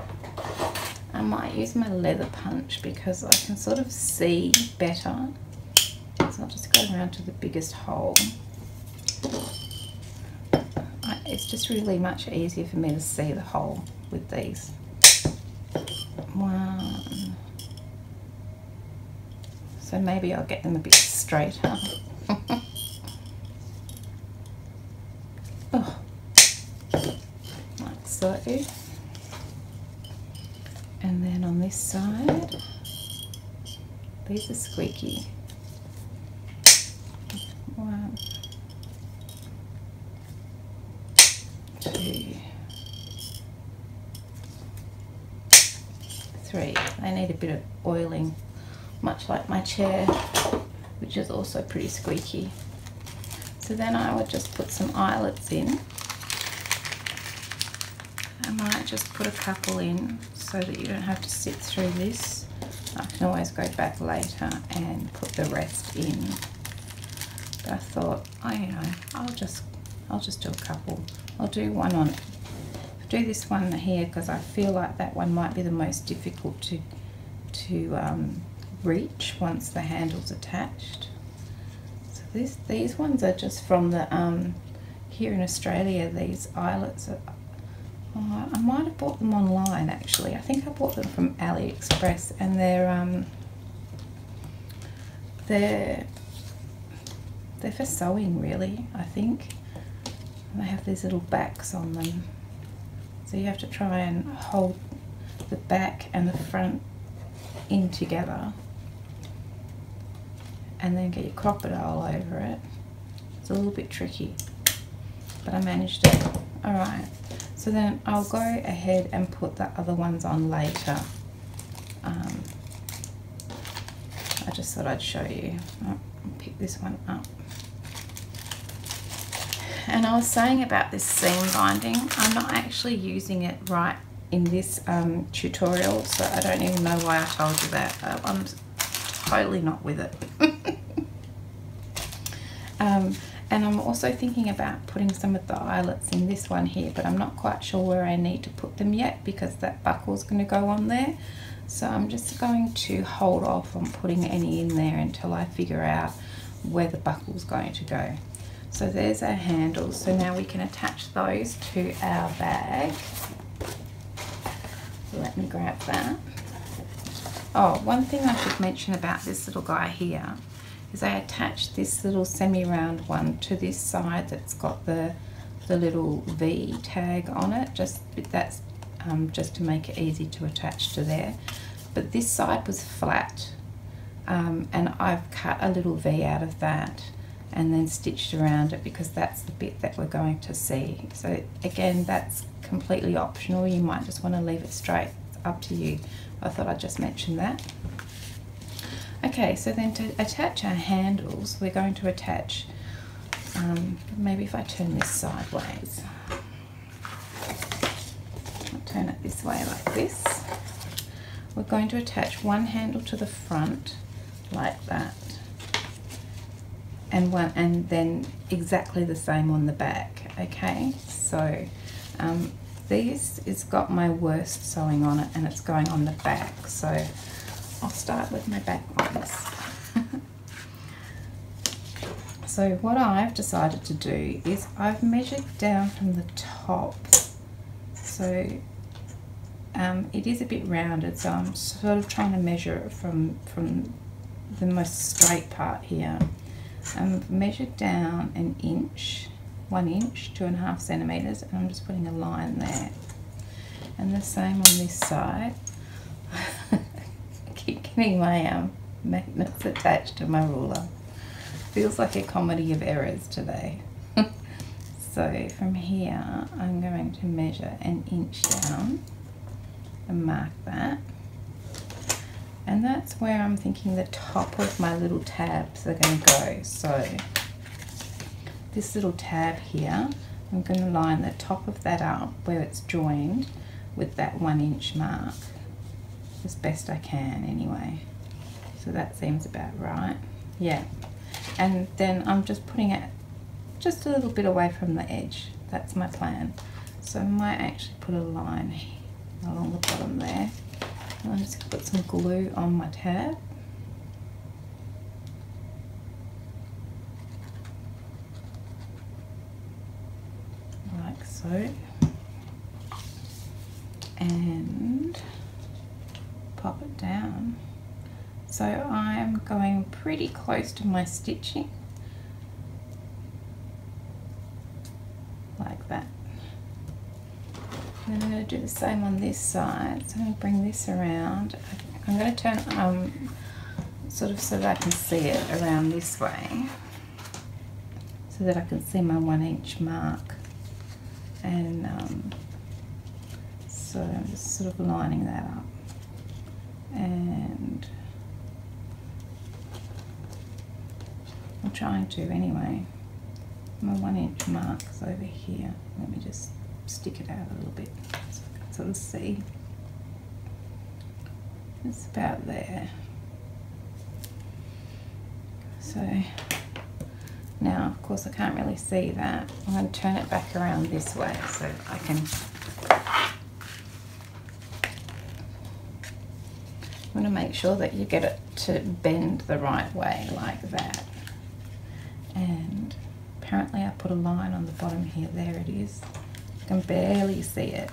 I might use my leather punch because I can sort of see better. So I'll just go around to the biggest hole. It's just really much easier for me to see the hole with these. One. So maybe I'll get them a bit straighter. Oh, like so. And then on this side, these are squeaky. 1, 2, 3. They need a bit of oiling, much like my chair, which is also pretty squeaky. So then I would just put some eyelets in. I might just put a couple in so that you don't have to sit through this. I can always go back later and put the rest in. But I thought, oh, you know, I'll just do a couple. I'll do one on. Do this one here because I feel like that one might be the most difficult to reach once the handle's attached. So these ones are just from the here in Australia. These eyelets are, I might have bought them online actually. I think I bought them from AliExpress, and they're for sewing really, I think. And they have these little backs on them, so you have to try and hold the back and the front in together and then get your crocodile over it. It's a little bit tricky, but I managed it. Alright, so then I'll go ahead and put the other ones on later. I just thought I'd show you. I'll pick this one up. And I was saying about this seam binding, I'm not actually using it right in this tutorial, so I don't even know why I told you that. I'm totally not with it. And I'm also thinking about putting some of the eyelets in this one here, but I'm not quite sure where I need to put them yet because that buckle's going to go on there. So I'm just going to hold off on putting any in there until I figure out where the buckle's going to go. So there's our handles. So now we can attach those to our bag. Let me grab that. Oh, one thing I should mention about this little guy here is I attached this little semi-round one to this side that's got the little V tag on it. That's just to make it easy to attach to there. But this side was flat, and I've cut a little V out of that and then stitched around it because that's the bit that we're going to see. So again, that's completely optional. You might just want to leave it straight. It's up to you. I thought I'd just mention that. Okay, so then to attach our handles, we're going to attach, maybe if I turn this sideways, I'll turn it this way like this. We're going to attach one handle to the front like that, and then exactly the same on the back. Okay, so this has got my worst sewing on it and it's going on the back, so I'll start with my back ones. So what I've decided to do is I've measured down from the top, so it is a bit rounded, so I'm sort of trying to measure it from the most straight part here. I've measured down an inch, 1 inch, 2.5 centimeters, and I'm just putting a line there. And the same on this side. I keep getting my magnets attached to my ruler. Feels like a comedy of errors today. So from here, I'm going to measure an inch down and mark that. And that's where I'm thinking the top of my little tabs are going to go. So this little tab here, I'm going to line the top of that up where it's joined with that 1 inch mark as best I can anyway. So that seems about right. Yeah. And then I'm just putting it just a little bit away from the edge. That's my plan. So I might actually put a line along the bottom there. And I'm just going to put some glue on my tab. Like so. And pop it down. So I'm going pretty close to my stitching. Like that. And I'm going to do the same on this side. So I'm going to bring this around. I'm going to turn sort of so that I can see it around this way, so that I can see my 1 inch mark. And so I'm just sort of lining that up. And I'm trying to anyway. My 1 inch mark's over here. Let me just stick it out a little bit so I can sort of see. It's about there. So now, of course, I can't really see that. I'm going to turn it back around this way so I can. You want to make sure that you get it to bend the right way, like that. And apparently I put a line on the bottom here. There it is. You can barely see it.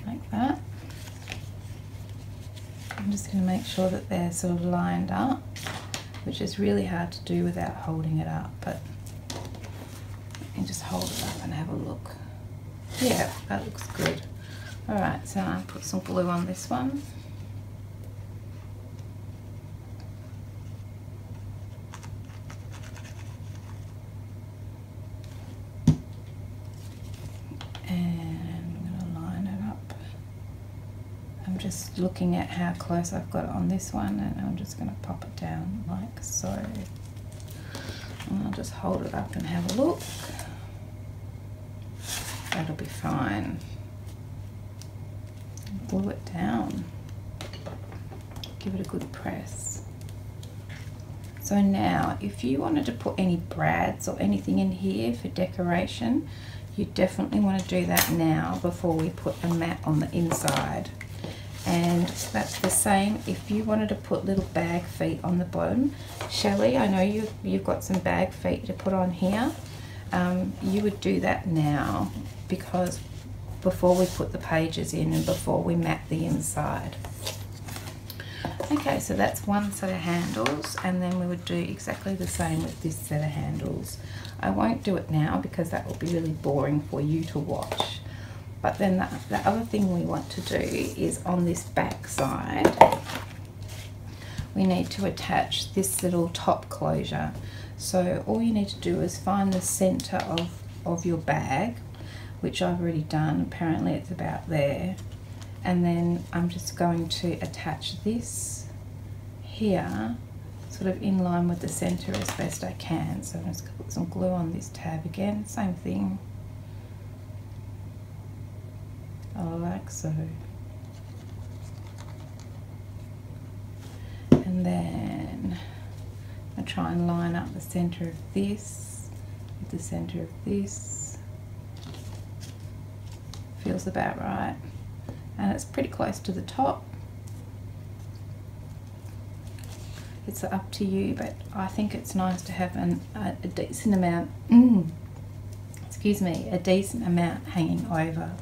Like that. I'm just going to make sure that they're sort of lined up, which is really hard to do without holding it up, but you can just hold it up and have a look. Yeah, that looks good. Alright, so I'll put some glue on this one. Just looking at how close I've got it on this one, and I'm just going to pop it down like so. And I'll just hold it up and have a look. That'll be fine. Glue it down. Give it a good press. So now if you wanted to put any brads or anything in here for decoration, you definitely want to do that now before we put a mat on the inside. And that's the same if you wanted to put little bag feet on the bottom. Shelley, I know you've got some bag feet to put on here. You would do that now, because before we put the pages in and before we mat the inside. Okay, so that's one set of handles, and then we would do exactly the same with this set of handles. I won't do it now because that will be really boring for you to watch. But then the other thing we want to do is on this back side, we need to attach this little top closure. So all you need to do is find the center of your bag, which I've already done. Apparently it's about there. And then I'm just going to attach this here, sort of in line with the center as best I can. So I'm just going to put some glue on this tab again, same thing. Like so. And then I try and line up the center of this with the center of this. Feels about right. And it's pretty close to the top. It's up to you, but I think it's nice to have a decent amount, a decent amount hanging over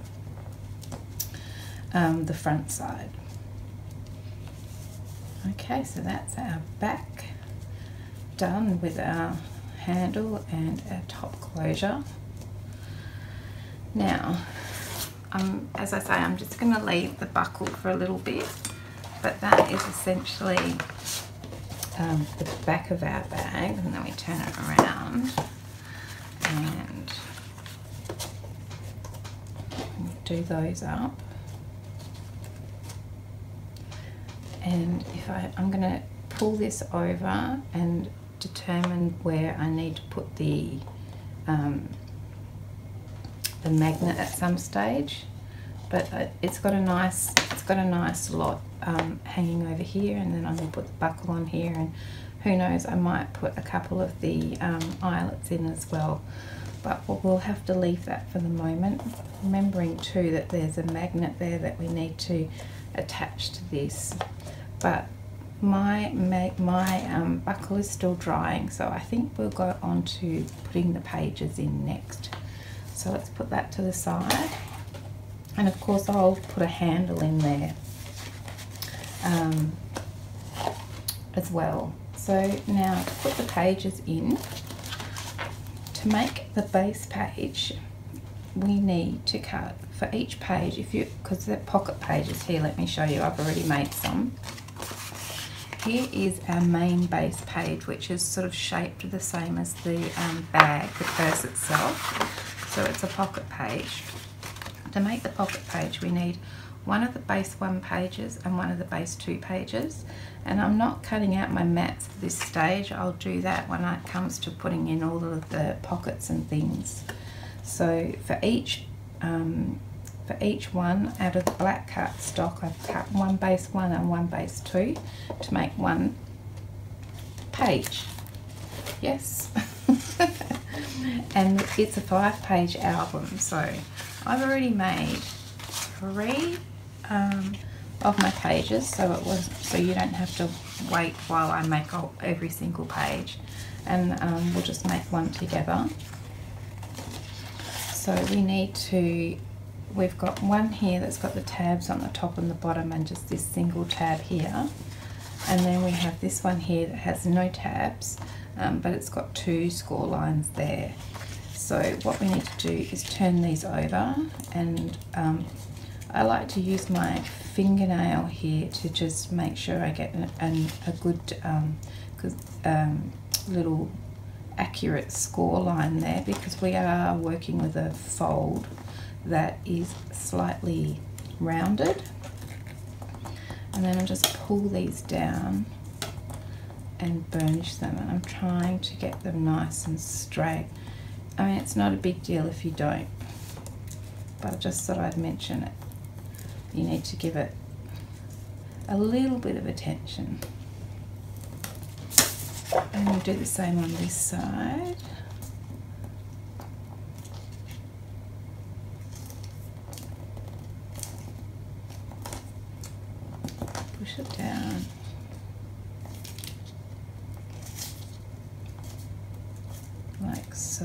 the front side. Okay, so that's our back done with our handle and our top closure. Now, as I say, I'm just going to leave the buckle for a little bit, but that is essentially the back of our bag, and then we turn it around and do those up. And if I'm going to pull this over and determine where I need to put the magnet at some stage, but it's got a nice lot hanging over here, and then I'm going to put the buckle on here, and who knows, I might put a couple of the eyelets in as well, but we'll have to leave that for the moment, remembering too that there's a magnet there that we need to attach to this. But my buckle is still drying, so I think we'll go on to putting the pages in next. So let's put that to the side, and of course I'll put a handle in there as well. So now to put the pages in, to make the base page, we need to cut for each page, because they're pocket pages here, let me show you, I've already made some. Here is our main base page, which is sort of shaped the same as the bag, the purse itself. So it's a pocket page. To make the pocket page, we need one of the base 1 pages and one of the base 2 pages. And I'm not cutting out my mats at this stage. I'll do that when it comes to putting in all of the pockets and things. So for each one out of the black cardstock, I've cut one base 1 and one base 2 to make one page. Yes. And it's a 5-page album, so I've already made 3 of my pages, so you don't have to wait while I make every single page, and we'll just make one together. So we've got one here that's got the tabs on the top and the bottom and just this single tab here, and then we have this one here that has no tabs, but it's got 2 score lines there. So what we need to do is turn these over, and I like to use my fingernail here to just make sure I get a good little accurate score line there, because we are working with a fold that is slightly rounded. And then I just pull these down and burnish them, and I'm trying to get them nice and straight. I mean, it's not a big deal if you don't, but I just thought I'd mention it. You need to give it a little bit of attention. And we'll do the same on this side. Push it down. Like so.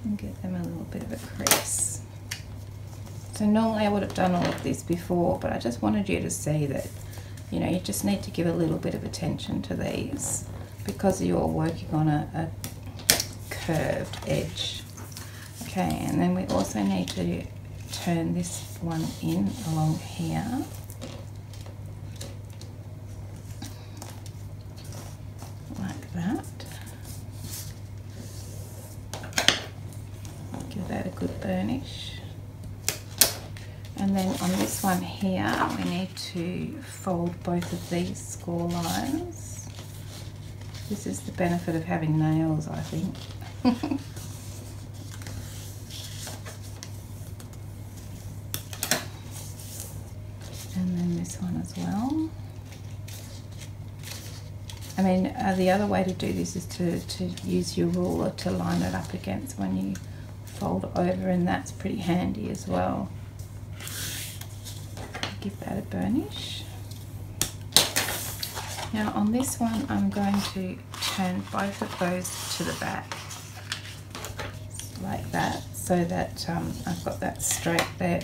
And get them a little bit of a crease. So normally I would have done all of this before, but I just wanted you to see that, you know, you just need to give a little bit of attention to these because you're working on a curved edge. Okay, and then we also need to turn this one in along here. Like that. Give that a good burnish. And then on this one here, we need to fold both of these score lines. This is the benefit of having nails, I think. And then this one as well. I mean, the other way to do this is to use your ruler to line it up against when you fold over, and that's pretty handy as well. Give that a burnish. Now on this one I'm going to turn both of those to the back like that, so that I've got that straight there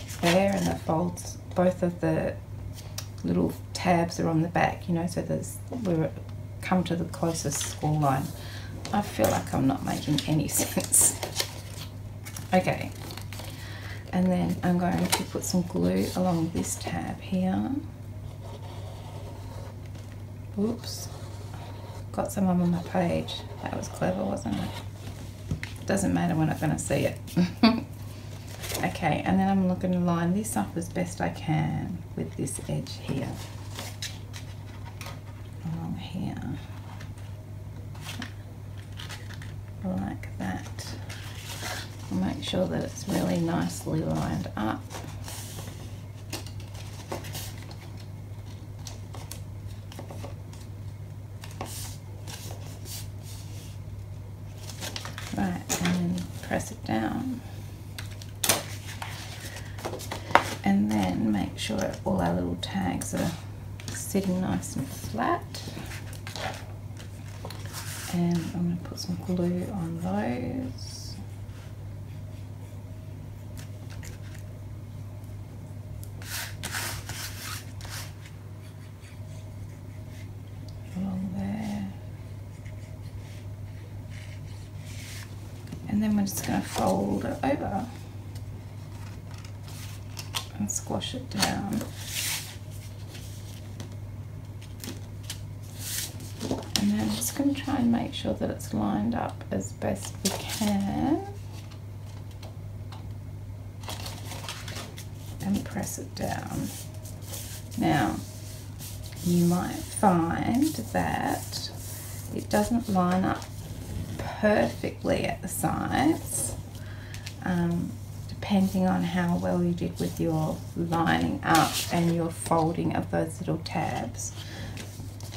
and the folds, both of the little tabs are on the back, you know, so we're come to the closest score line. I feel like I'm not making any sense. Okay. And then I'm going to put some glue along this tab here. Oops, got some on my page. That was clever, wasn't it? Doesn't matter, we're not going to see it. Okay, and then I'm looking to line this up as best I can with this edge here. Along here. Like that. Make sure that it's really nicely lined up. Right, and then press it down. And then make sure all our little tags are sitting nice and flat. And I'm going to put some glue on those. And then we're just going to fold it over and squash it down. And then I'm just going to try and make sure that it's lined up as best we can. And press it down. Now, you might find that it doesn't line up perfectly at the sides, depending on how well you did with your lining up and your folding of those little tabs.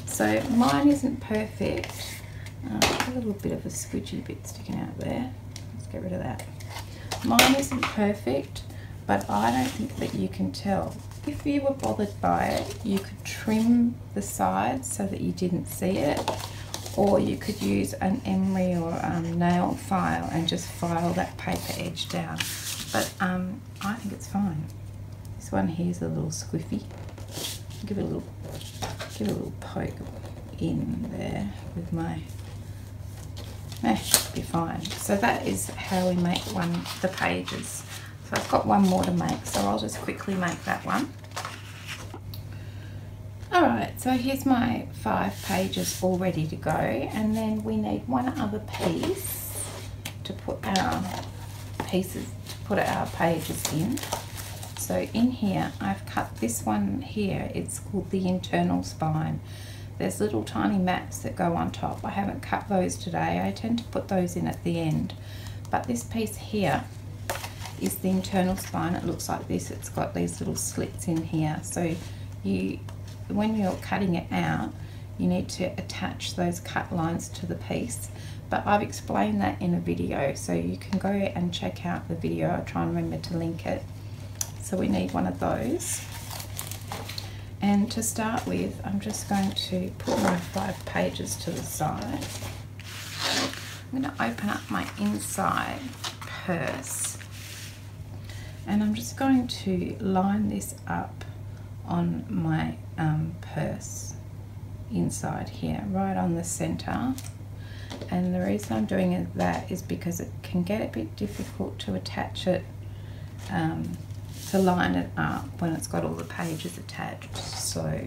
So mine isn't perfect. A little bit of a squidgy bit sticking out there. Let's get rid of that. Mine isn't perfect, but I don't think that you can tell. If you were bothered by it, you could trim the sides so that you didn't see it, or you could use an emery or nail file and just file that paper edge down. But I think it's fine. This one here's a little squiffy. Give it a little poke in there with my. Should be fine. So that is how we make the pages. So I've got one more to make, so I'll just quickly make that one. Alright, so here's my 5 pages all ready to go, and then we need one other piece to put our pages in. So in here I've cut this one here, it's called the internal spine. There's little tiny mats that go on top. I haven't cut those today, I tend to put those in at the end. But this piece here is the internal spine. It looks like this. It's got these little slits in here. So when you're cutting it out, you need to attach those cut lines to the piece. But I've explained that in a video, so you can go and check out the video. I'll try and remember to link it. So we need one of those. And to start with, I'm just going to put my 5 pages to the side. I'm going to open up my inside purse. And I'm just going to line this up on my purse inside here, right on the center. And the reason I'm doing that is because it can get a bit difficult to attach it, to line it up when it's got all the pages attached. So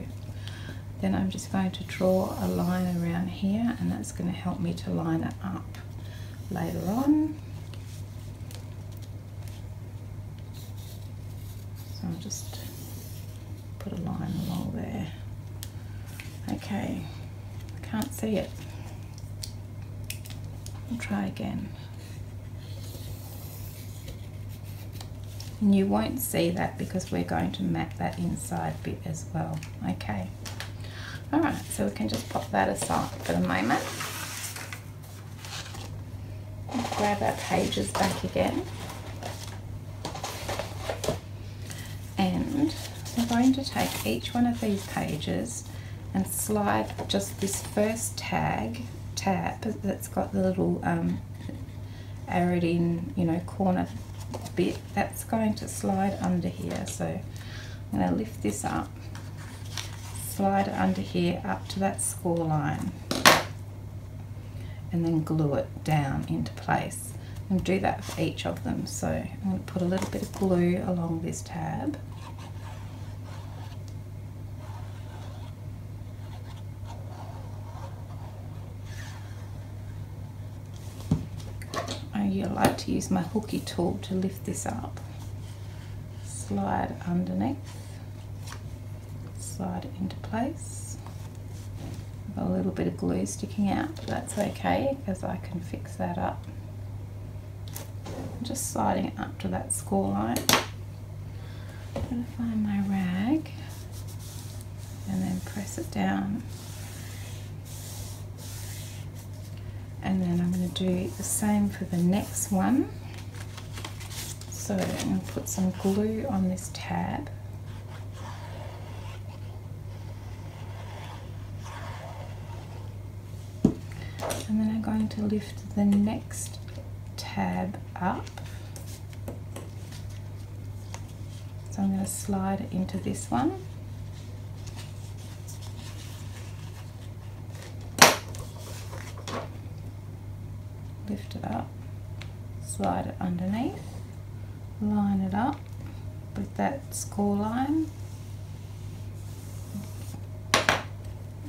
then I'm just going to draw a line around here, and that's going to help me to line it up later on. So I'll just put a line along there. Okay, I can't see it. I'll try again. And you won't see that because we're going to map that inside bit as well. Okay. Alright, so we can just pop that aside for the moment. Let's grab our pages back again. And I'm going to take each one of these pages and slide just this first tab that's got the little arrowed in, you know, corner bit. That's going to slide under here. So I'm going to lift this up, slide it under here up to that score line, and then glue it down into place. And do that for each of them. So I'm going to put a little bit of glue along this tab. I like to use my hooky tool to lift this up. Slide underneath, slide it into place. I've got a little bit of glue sticking out, but that's okay because I can fix that up. I'm just sliding it up to that score line. I'm going to find my rag and then press it down. And then I'm going to do the same for the next one. So I'm going to put some glue on this tab. And then I'm going to lift the next tab up. So I'm going to slide it into this one. Lift it up, slide it underneath, line it up with that score line,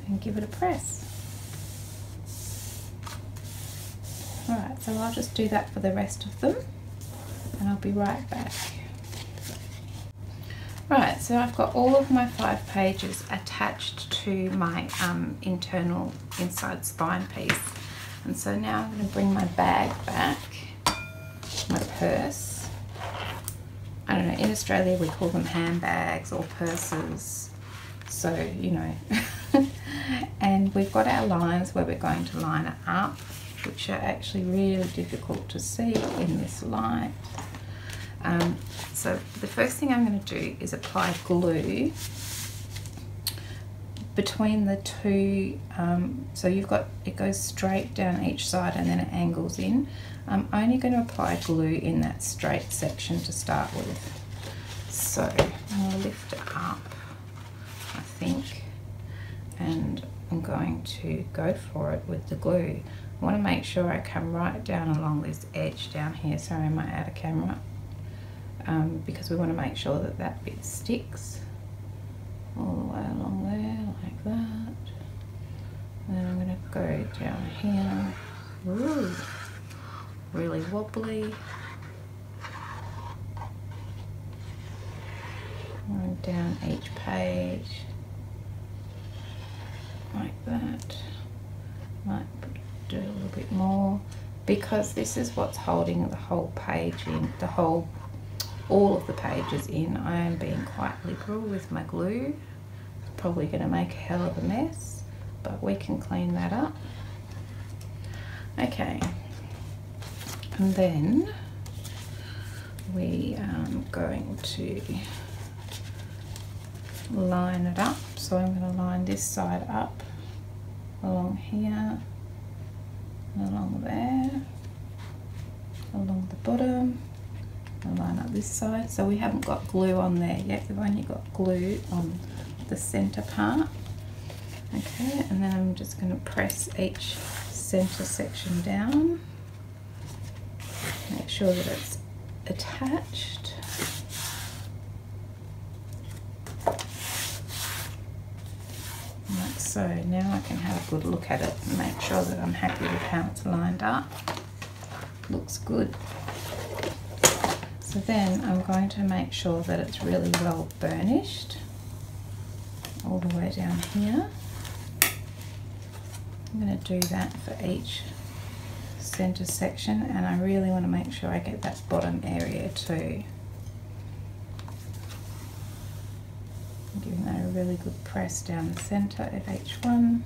and give it a press. Alright, so I'll just do that for the rest of them, and I'll be right back. Right, so I've got all of my 5 pages attached to my internal inside spine piece. And so now I'm going to bring my bag back, my purse. I don't know, in Australia we call them handbags or purses. So, you know. And we've got our lines where we're going to line it up, which are actually really difficult to see in this light. So the first thing I'm going to do is apply glue between the two, so you've got, it goes straight down each side and then it angles in. I'm only going to apply glue in that straight section to start with. So I'll lift it up, I think, and I'm going to go for it with the glue. I want to make sure I come right down along this edge down here. Sorry, I might out of camera, because we want to make sure that that bit sticks all the way along there, like that. And then I'm going to go down here. Ooh, really wobbly. And down each page, like that. Might do a little bit more, because this is what's holding the whole page in, the whole all of the pages in. I am being quite liberal with my glue. Probably going to make a hell of a mess, but we can clean that up. Okay, and then we are going to line it up. So I'm going to line this side up along here, and along there, along the bottom, and line up this side. So we haven't got glue on there yet, we've only got glue on the center part. Okay, and then I'm just going to press each center section down, make sure that it's attached. Like so. Now I can have a good look at it and make sure that I'm happy with how it's lined up. Looks good. So then I'm going to make sure that it's really well burnished all the way down here. I'm going to do that for each center section, and I really want to make sure I get that bottom area too. I'm giving that a really good press down the center of each one.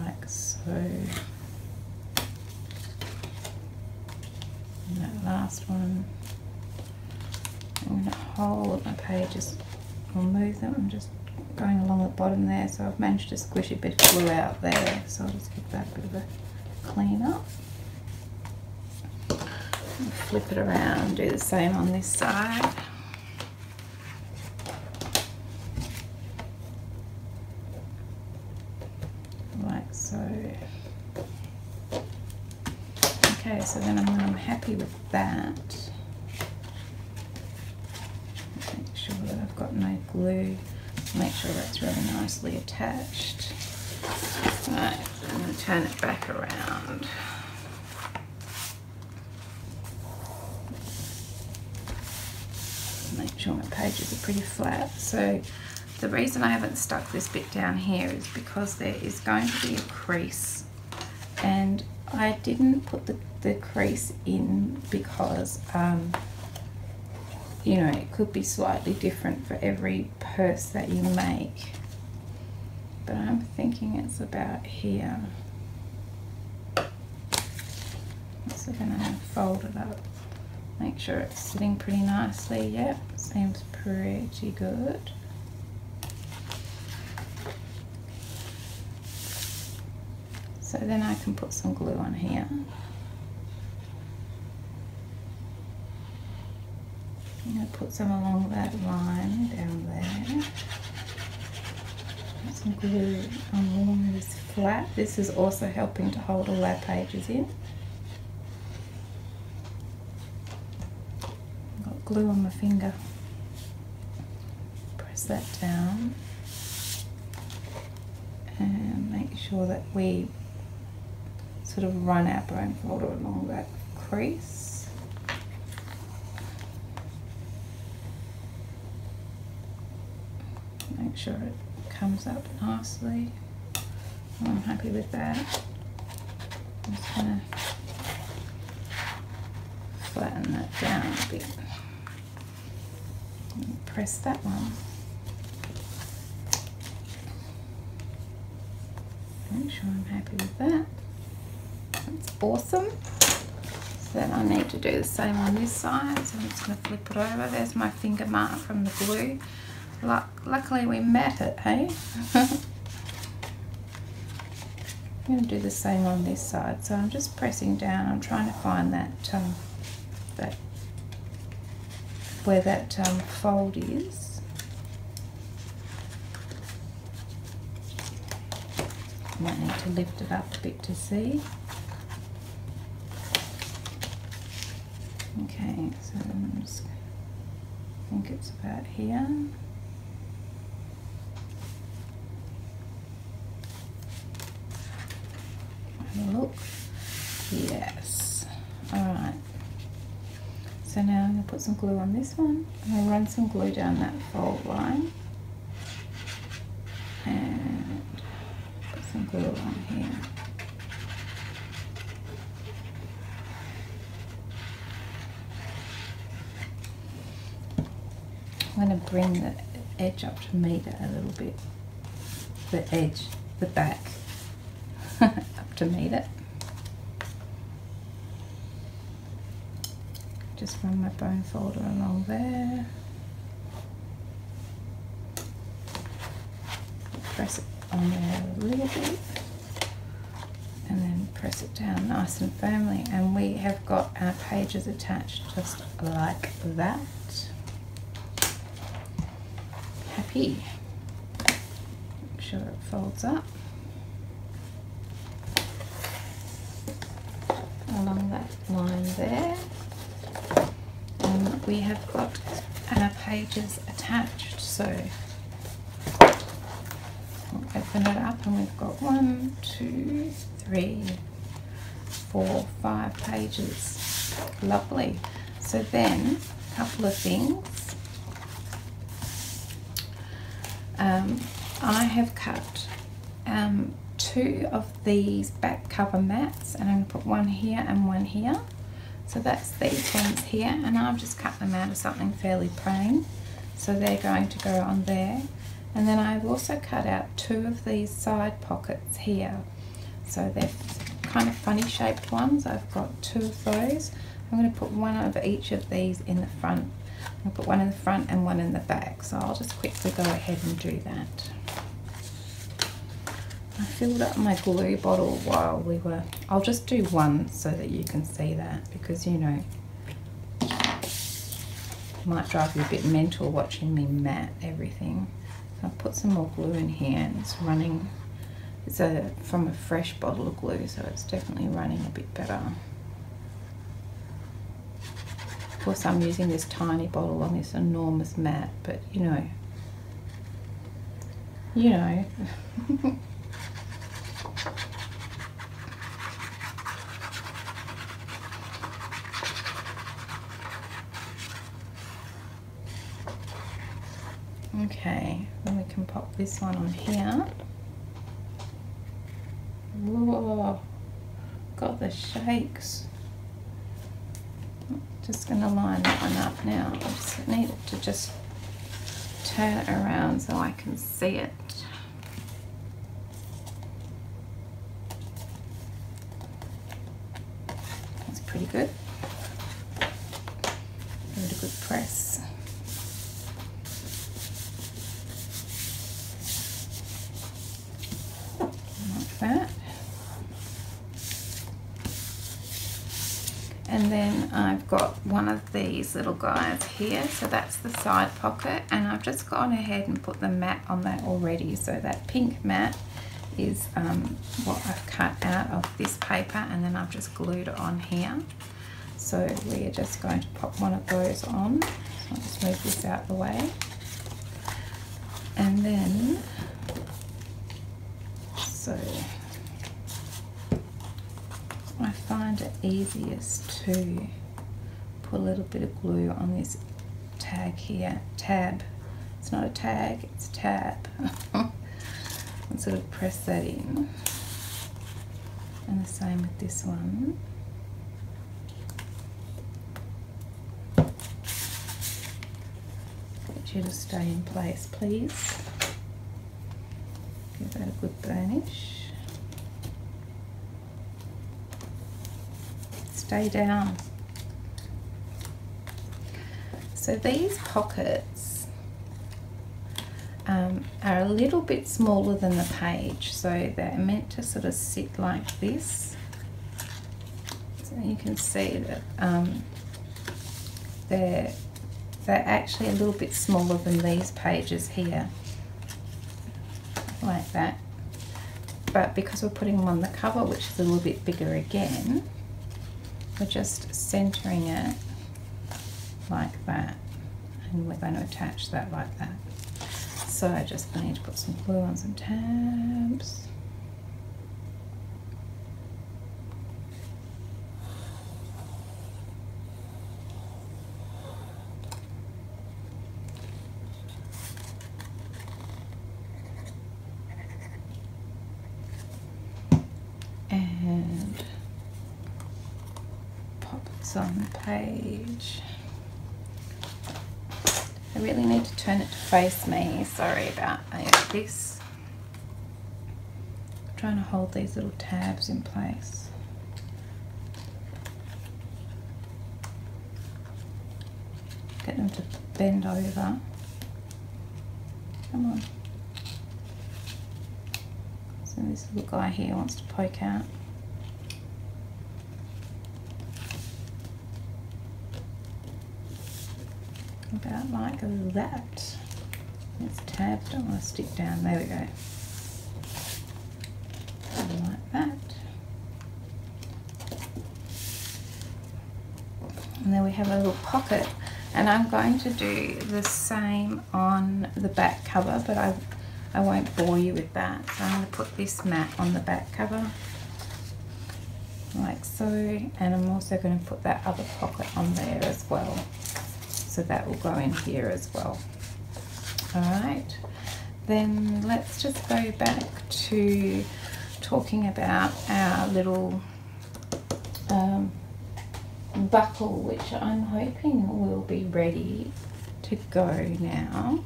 Like so. And that last one, I'm going to hold my pages or move them. I'm just going along the bottom there, so I've managed to squish a bit of glue out there, so I'll just give that a bit of a clean up. And flip it around, do the same on this side. Like so. Okay, so then when I'm happy with that, make sure that I've got no glue, make sure that's really nicely attached. Right, I'm going to turn it back around. Make sure my pages are pretty flat. So the reason I haven't stuck this bit down here is because there is going to be a crease, and I didn't put the crease in because you know, it could be slightly different for every purse that you make, but I'm thinking it's about here. So then I'm going to fold it up, make sure it's sitting pretty nicely. Yep, seems pretty good. So then I can put some glue on here. I'm going to put some along that line down there. Put some glue along this flat. This is also helping to hold all our pages in. I've got glue on my finger. Press that down and make sure that we sort of run our bone folder along that crease. Make sure it comes up nicely. I'm happy with that. I'm just going to flatten that down a bit. And press that one. Make sure I'm happy with that. That's awesome. So then I need to do the same on this side. So I'm just going to flip it over. There's my finger mark from the glue. Luckily we met it, hey? I'm going to do the same on this side. So I'm just pressing down. I'm trying to find that where that fold is. Might need to lift it up a bit to see. Okay, so I'm just, I think it's about here. Have a look. Yes. Alright. So now I'm going to put some glue on this one. I'm going to run some glue down that fold line. And put some glue on here. I'm going to bring the edge up to meet it a little bit. The edge, the back, up to meet it. Just run my bone folder along there. Press it on there a little bit. And then press it down nice and firmly. And we have got our pages attached just like that. Happy. Make sure it folds up along that line there. And we have got our pages attached, so we'll open it up and we've got 1, 2, 3, 4, 5 pages. Lovely. So then a couple of things. I have cut 2 of these back cover mats, and I'm going to put one here and one here. So that's these ones here, and I've just cut them out of something fairly plain. So they're going to go on there. And then I've also cut out 2 of these side pockets here. So they're kind of funny shaped ones. I've got 2 of those. I'm going to put one of each of these in the front. I'll put one in the front and one in the back. So I'll just quickly go ahead and do that. I filled up my glue bottle while we were... I'll just do one so that you can see that, because you know, it might drive you a bit mental watching me mat everything. So I'll put some more glue in here, and it's running... It's from a fresh bottle of glue, so it's definitely running a bit better. Of course, I'm using this tiny bottle on this enormous mat, but you know. Okay, then we can pop this one on here. Whoa, got the shakes. Just going to line that one up now. I just need it to just turn it around so I can see it. That's pretty good. Give it a good press. Like that. And then I've got one of these little guys here, so that's the side pocket, and I've just gone ahead and put the mat on that already. So that pink mat is what I've cut out of this paper, and then I've just glued it on here. So we're just going to pop one of those on. So I'll just move this out of the way. And then, so I find it easiest to put a little bit of glue on this tag here, tab. It's not a tag, it's a tab. And sort of press that in. And the same with this one. Get you to stay in place, please. Give that a good burnish. Stay down. So these pockets are a little bit smaller than the page, so they're meant to sort of sit like this. So you can see that they're actually a little bit smaller than these pages here, like that. But because we're putting them on the cover, which is a little bit bigger again, we're just centering it like that, and we're going to attach that like that. So I just need to put some glue on some tabs. And pop this on the page. really need to turn it to face me. Sorry about this. I'm trying to hold these little tabs in place. Get them to bend over. Come on. So this little guy here wants to poke out. About like that. These tabs don't want to stick down. There we go. Like that. And then we have a little pocket, and I'm going to do the same on the back cover, but I won't bore you with that. So I'm going to put this mat on the back cover like so, and I'm also going to put that other pocket on there as well. So that will go in here as well. Alright, then let's just go back to talking about our little buckle, which I'm hoping will be ready to go now.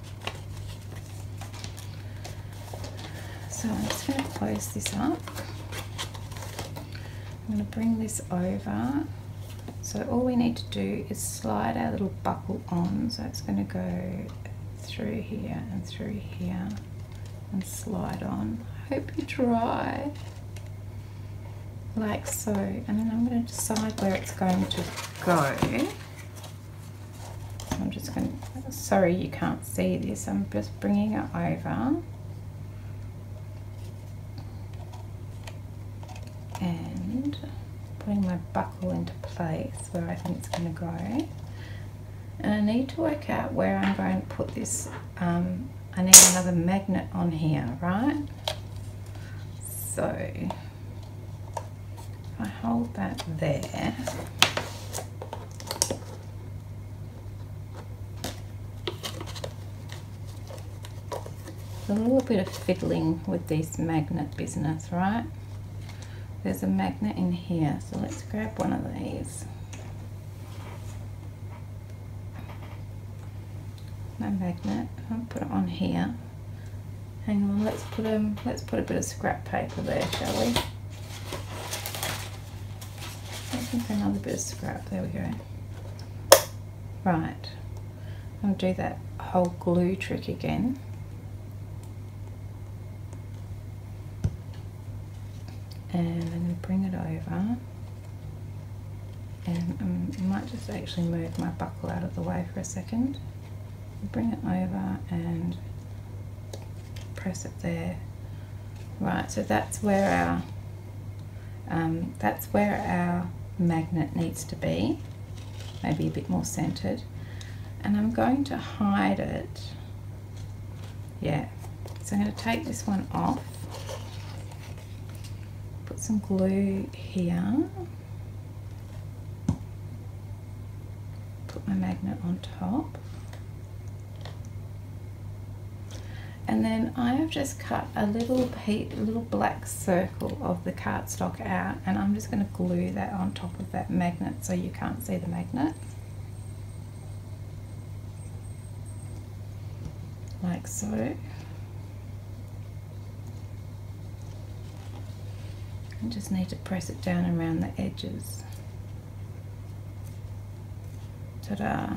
So I'm just going to close this up. I'm going to bring this over. So all we need to do is slide our little buckle on. So it's going to go through here and through here and slide on. I hope you try. Like so. And then I'm going to decide where it's going to go. I'm just going to, sorry you can't see this, I'm just bringing it over. And putting my buckle into place where I think it's going to go. And I need to work out where I'm going to put this. I need another magnet on here, right? So if I hold that there, a little bit of fiddling with this magnet business, right? There's a magnet in here, so let's grab one of these. No magnet. I'll put it on here. Hang on, let's put a bit of scrap paper there, shall we? Looking for another bit of scrap. There we go. Right. I'll do that whole glue trick again. And I'm going to bring it over, and I might just actually move my buckle out of the way for a second. Bring it over and press it there. Right, so that's where our magnet needs to be, maybe a bit more centered. And I'm going to hide it. Yeah, so I'm going to take this one off. Put some glue here, put my magnet on top, and then I have just cut a little black circle of the cardstock out, and I'm just going to glue that on top of that magnet so you can't see the magnet, like so. I just need to press it down around the edges. Ta-da!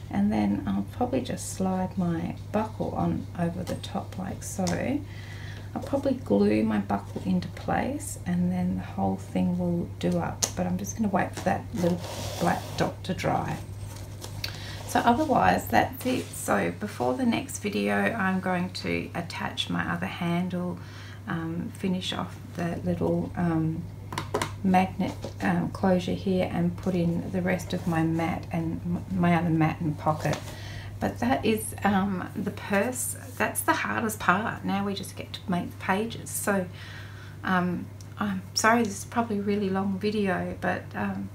And then I'll probably just slide my buckle on over the top like so. I'll probably glue my buckle into place, and then the whole thing will do up, but I'm just going to wait for that little black dot to dry. So otherwise that's it. So before the next video I'm going to attach my other handle, finish off the little magnet closure here, and put in the rest of my mat and my other mat and pocket. But that is the purse. That's the hardest part. Now we just get to make the pages. So I'm sorry this is probably a really long video, but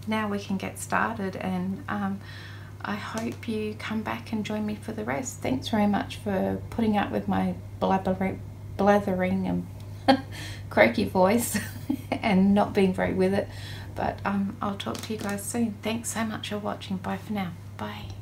now we can get started, and I hope you come back and join me for the rest. Thanks very much for putting up with my blathering and croaky voice and not being very with it, but I'll talk to you guys soon. Thanks so much for watching. Bye for now. Bye.